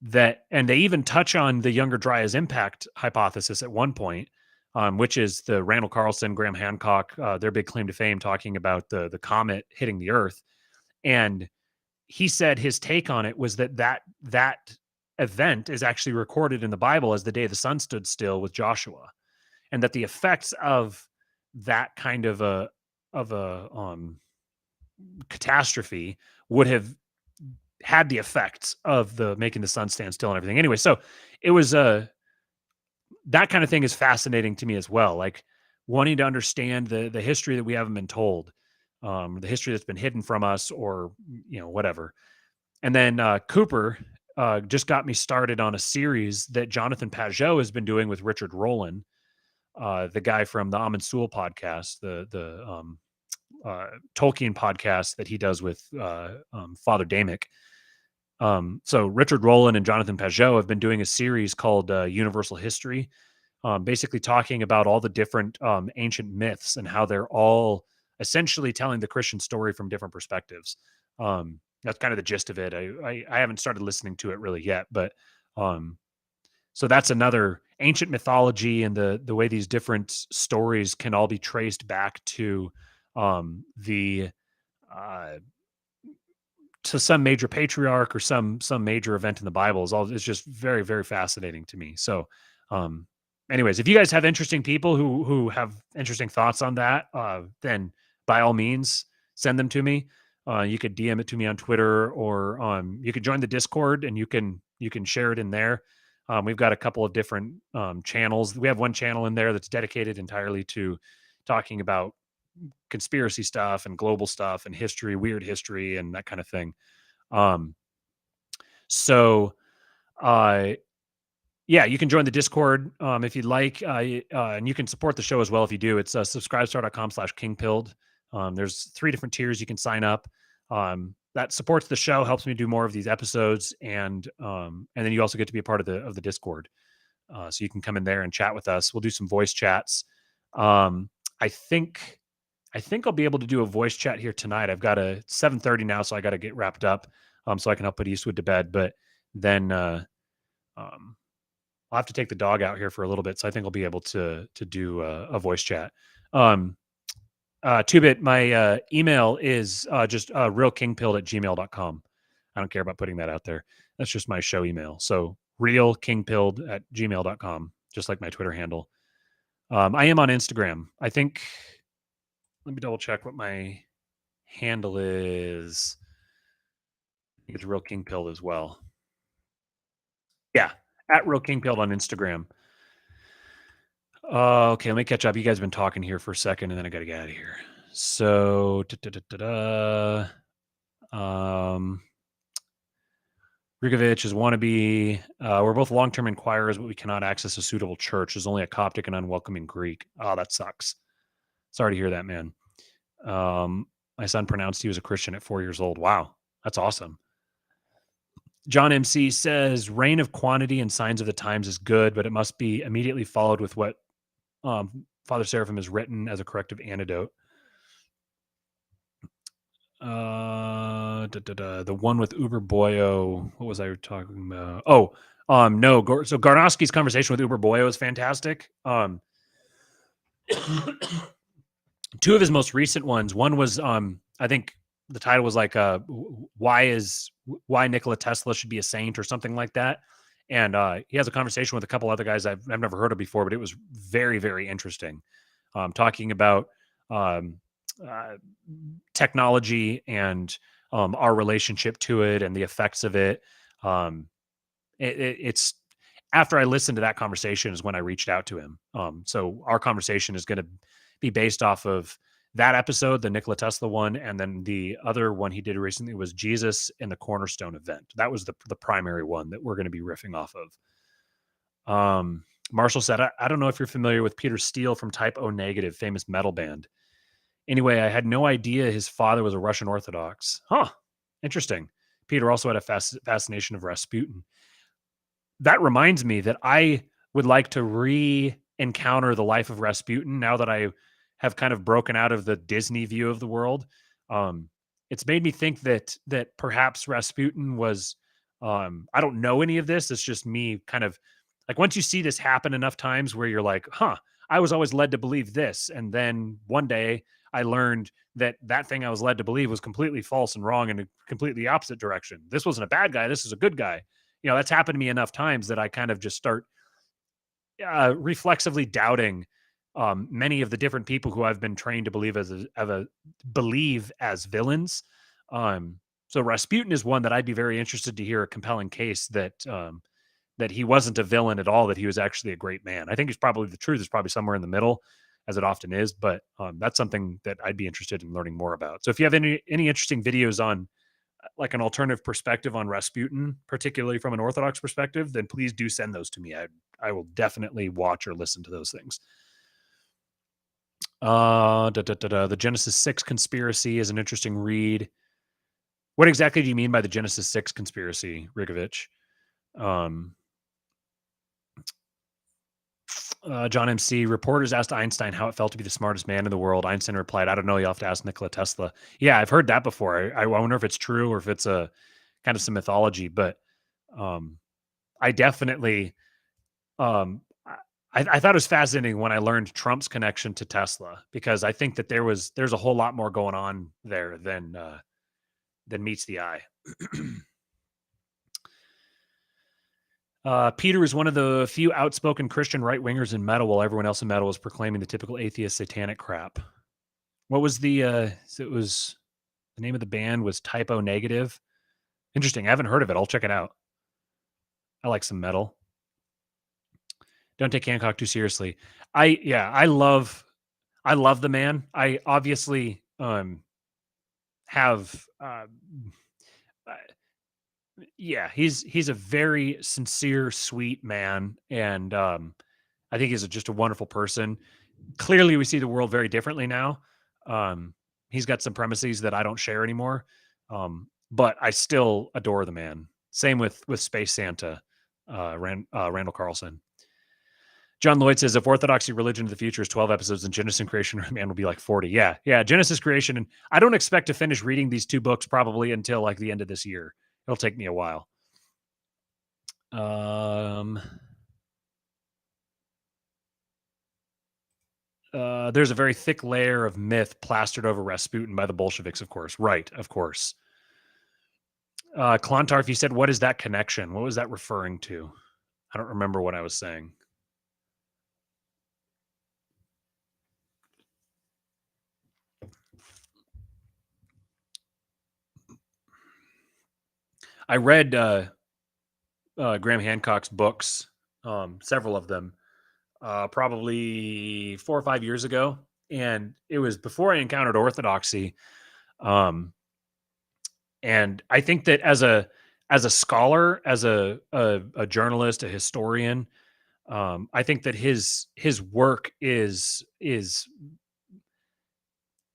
That, and they even touch on the Younger Dryas impact hypothesis at one point, which is the Randall Carlson, Graham Hancock, their big claim to fame, talking about the comet hitting the Earth. And he said his take on it was that event is actually recorded in the Bible as the day the sun stood still with Joshua, and that the effects of that kind of a catastrophe would have had the effects of the making the sun stand still and everything. Anyway, so it was that kind of thing is fascinating to me as well. Like wanting to understand the history that we haven't been told, the history that's been hidden from us, or whatever. And then Cooper just got me started on a series that Jonathan Pajot has been doing with Richard Rowland, the guy from the Amun Sul podcast, the Tolkien podcast that he does with Father Damick. So Richard Rowland and Jonathan Pajot have been doing a series called Universal History, basically talking about all the different ancient myths and how they're all essentially telling the Christian story from different perspectives. That's kind of the gist of it. I haven't started listening to it really yet, but so that's another ancient mythology, and the way these different stories can all be traced back to the to some major patriarch or some major event in the Bible. Is just very, very fascinating to me. So anyways, if you guys have interesting people who have interesting thoughts on that, then by all means send them to me. You could DM it to me on Twitter, or you could join the Discord and you can share it in there. We've got a couple of different channels. We have one channel in there that's dedicated entirely to talking about conspiracy stuff and global stuff and history, weird history, and that kind of thing. So yeah, you can join the Discord if you'd like, and you can support the show as well if you do. It's subscribestar.com/kingpilled. There's 3 different tiers you can sign up. That supports the show, helps me do more of these episodes, and then you also get to be a part of the Discord. So you can come in there and chat with us. We'll do some voice chats. I think I'll be able to do a voice chat here tonight. I've got a 7:30 now, so I got to get wrapped up so I can help put Eastwood to bed. But then I'll have to take the dog out here for a little bit, so I think I'll be able to do a voice chat. 2-bit, my email is just realkingpilled@gmail.com. I don't care about putting that out there. That's just my show email. So realkingpilled@gmail.com, just like my Twitter handle. I am on Instagram. I think, let me double check what my handle is. I think it's Real King Pilled as well. Yeah, at Real King Pilled on Instagram. Okay, let me catch up. You guys have been talking here for a second, and then I got to get out of here. So, Rigovich is wannabe. We're both long-term inquirers, but we cannot access a suitable church. There's only a Coptic and unwelcoming Greek. Oh, that sucks. Sorry to hear that, man. My son pronounced he was a Christian at 4 years old. Wow, that's awesome. John MC says, reign of quantity and signs of the times is good, but it must be immediately followed with what Father Seraphim is written as a corrective antidote. The one with Uber Boyo. What was I talking about? Oh, no. So Garnowski's conversation with Uber Boyo is fantastic. Two of his most recent ones. One was, I think the title was like, why Nikola Tesla should be a saint or something like that. And he has a conversation with a couple other guys I've never heard of before, but it was very, very interesting. Talking about um, uh, technology and our relationship to it and the effects of it. Um, it's after I listened to that conversation is when I reached out to him. So our conversation is going to be based off of that episode, the Nikola Tesla one, and then the other one he did recently was Jesus and the Cornerstone event. That was the primary one that we're going to be riffing off of. Marshall said, I don't know if you're familiar with Peter Steele from Type O Negative, famous metal band. Anyway, I had no idea his father was a Russian Orthodox. Huh. Interesting. Peter also had a fascination of Rasputin. That reminds me that I would like to re-encounter the life of Rasputin now that I have kind of broken out of the Disney view of the world. Um, it's made me think that perhaps Rasputin was. I don't know any of this. It's just me kind of like once you see this happen enough times where you're like, huh, I was always led to believe this, and then one day I learned that thing I was led to believe was completely false and wrong in a completely opposite direction. This wasn't a bad guy. This is a good guy. That's happened to me enough times that I kind of just start reflexively doubting many of the different people who I've been trained to believe as villains. Um, so Rasputin is one that I'd be very interested to hear a compelling case that he wasn't a villain at all, that he was actually a great man. I think the truth is probably somewhere in the middle, as it often is, but that's something that I'd be interested in learning more about. So if you have any interesting videos on like an alternative perspective on Rasputin, particularly from an Orthodox perspective, then please do send those to me. I will definitely watch or listen to those things. The Genesis 6 conspiracy is an interesting read. What exactly do you mean by the Genesis 6 conspiracy, Rigovich? John MC, reporters asked Einstein how it felt to be the smartest man in the world. Einstein replied, I don't know. You'll have to ask Nikola Tesla. Yeah, I've heard that before. I wonder if it's true or if it's a kind of some mythology, but I definitely, I thought it was fascinating when I learned Trump's connection to Tesla, because I think that there's a whole lot more going on there than meets the eye. Peter is one of the few outspoken Christian right wingers in metal, while everyone else in metal is proclaiming the typical atheist satanic crap. What was the name of the band was Type O Negative. Interesting. I haven't heard of it. I'll check it out. I like some metal. Don't take Hancock too seriously. I love the man. I obviously have he's a very sincere, sweet man, and I think he's just a wonderful person. Clearly, we see the world very differently now. He's got some premises that I don't share anymore, but I still adore the man. Same with Space Santa, Randall Carlson. John Lloyd says, if Orthodoxy religion of the future is 12 episodes, then Genesis and Creation Man will be like 40. Yeah, Genesis Creation. And I don't expect to finish reading these two books probably until like the end of this year. It'll take me a while. There's a very thick layer of myth plastered over Rasputin by the Bolsheviks, of course. Right, of course. Clontarf, you said, what is that connection? What was that referring to? I don't remember what I was saying. I read Graham Hancock's books, several of them, probably 4 or 5 years ago, and it was before I encountered Orthodoxy. And I think that as a scholar, as a journalist, a historian, I think that his work is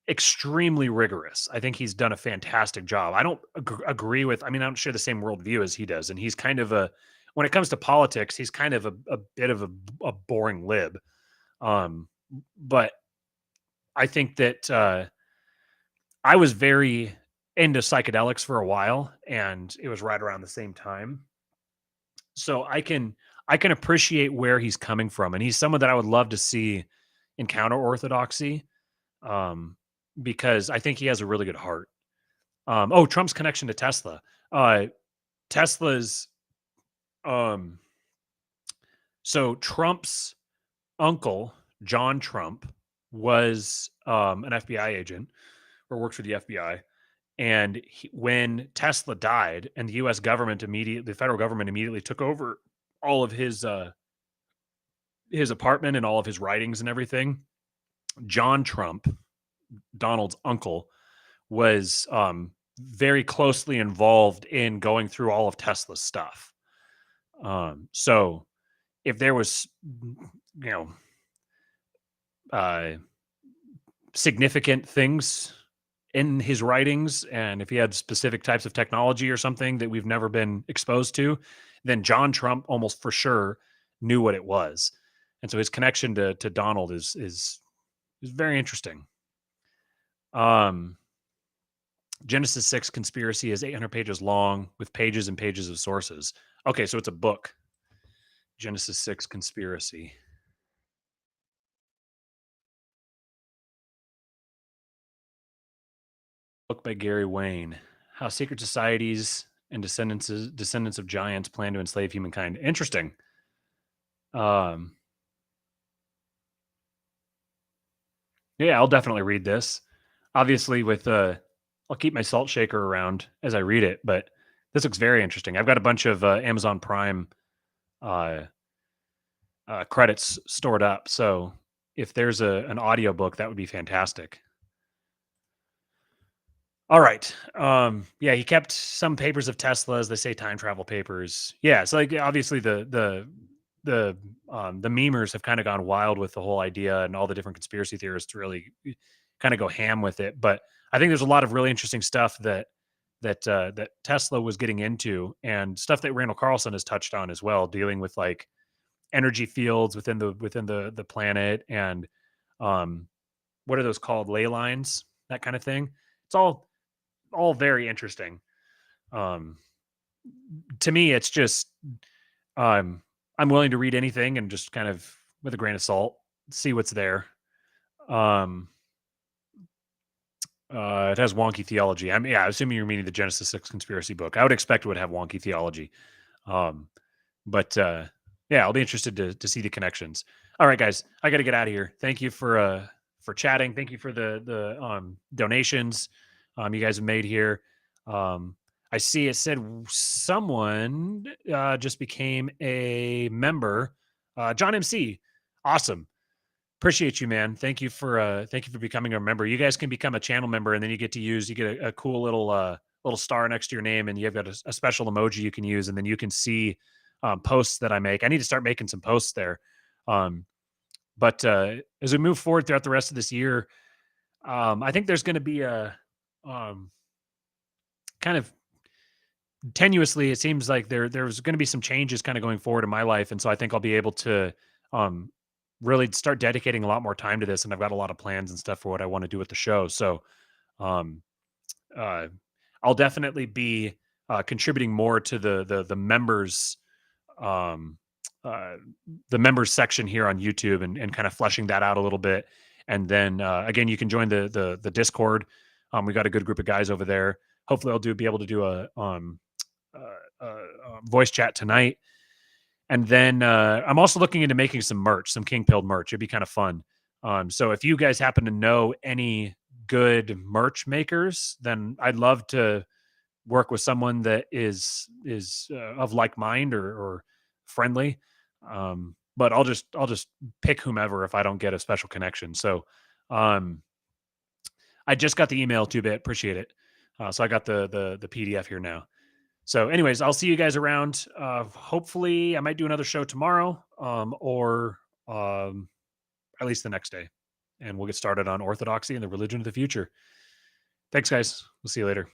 extremely rigorous. I think he's done a fantastic job. I don't agree with. I mean, I don't share the same worldview as he does, and he's kind of when it comes to politics, he's kind of a bit of a boring lib. But I think that I was very into psychedelics for a while, and it was right around the same time. So I can appreciate where he's coming from, and he's someone that I would love to see encounter orthodoxy, um, because I think he has a really good heart. Oh, Trump's connection to Tesla. Tesla's um, so Trump's uncle, John Trump, was an FBI agent or works for the FBI. And when Tesla died, and the U.S. government immediately, the federal government immediately took over all of his apartment and all of his writings and everything. John Trump, Donald's uncle, was very closely involved in going through all of Tesla's stuff. So if there was, you know, uh, significant things in his writings, and if he had specific types of technology or something that we've never been exposed to, then John Trump almost for sure knew what it was. And so his connection to Donald is very interesting. Um, Genesis 6 conspiracy is 800 pages long with pages and pages of sources. Okay, so it's a book. Genesis 6 conspiracy. Book by Gary Wayne. How secret societies and descendants of giants plan to enslave humankind. Interesting. Um, yeah, I'll definitely read this. Obviously, with I'll keep my salt shaker around as I read it, but this looks very interesting. I've got a bunch of Amazon Prime uh, credits stored up, so if there's an audiobook, that would be fantastic. All right. Yeah, he kept some papers of Tesla's. They say time travel papers. Yeah, so like obviously the memers have kind of gone wild with the whole idea, and all the different conspiracy theorists really kind of go ham with it. But I think there's a lot of really interesting stuff that Tesla was getting into, and stuff that Randall Carlson has touched on as well, dealing with like energy fields within the planet, and um what are those called, ley lines, that kind of thing. It's all very interesting. Um, to me, it's just um, I'm willing to read anything and just kind of with a grain of salt, see what's there. Um, it has wonky theology. I mean, yeah, assuming you're meaning the Genesis 6 conspiracy book, I would expect it would have wonky theology. Um, but yeah, I'll be interested to see the connections. All right, guys, I got to get out of here. Thank you for chatting. Thank you for the donations you guys have made here. Um, I see it said someone just became a member. John MC, awesome. Appreciate you, man. Thank you for becoming a member. You guys can become a channel member, and then you get a cool little star next to your name, and you've got a special emoji you can use, and then you can see posts that I make. I need to start making some posts there. Um, but as we move forward throughout the rest of this year, I think there's going to be a um, kind of tenuously. It seems like there's going to be some changes kind of going forward in my life, and so I think I'll be able to um, really start dedicating a lot more time to this. And I've got a lot of plans and stuff for what I want to do with the show. So um, uh, I'll definitely be contributing more to the members um, uh, the members section here on YouTube, and kind of fleshing that out a little bit. And then again, you can join the Discord. We got a good group of guys over there. Hopefully, I'll be able to do a voice chat tonight. And then I'm also looking into making some merch, some King Pilled merch. It'd be kind of fun. So if you guys happen to know any good merch makers, then I'd love to work with someone that is of like mind, or friendly. But I'll just pick whomever if I don't get a special connection. So um, I just got the email, too bit. Appreciate it. So I got the PDF here now. So, anyways, I'll see you guys around. Hopefully, I might do another show tomorrow, or um, at least the next day, and we'll get started on orthodoxy and the religion of the future. Thanks, guys. We'll see you later.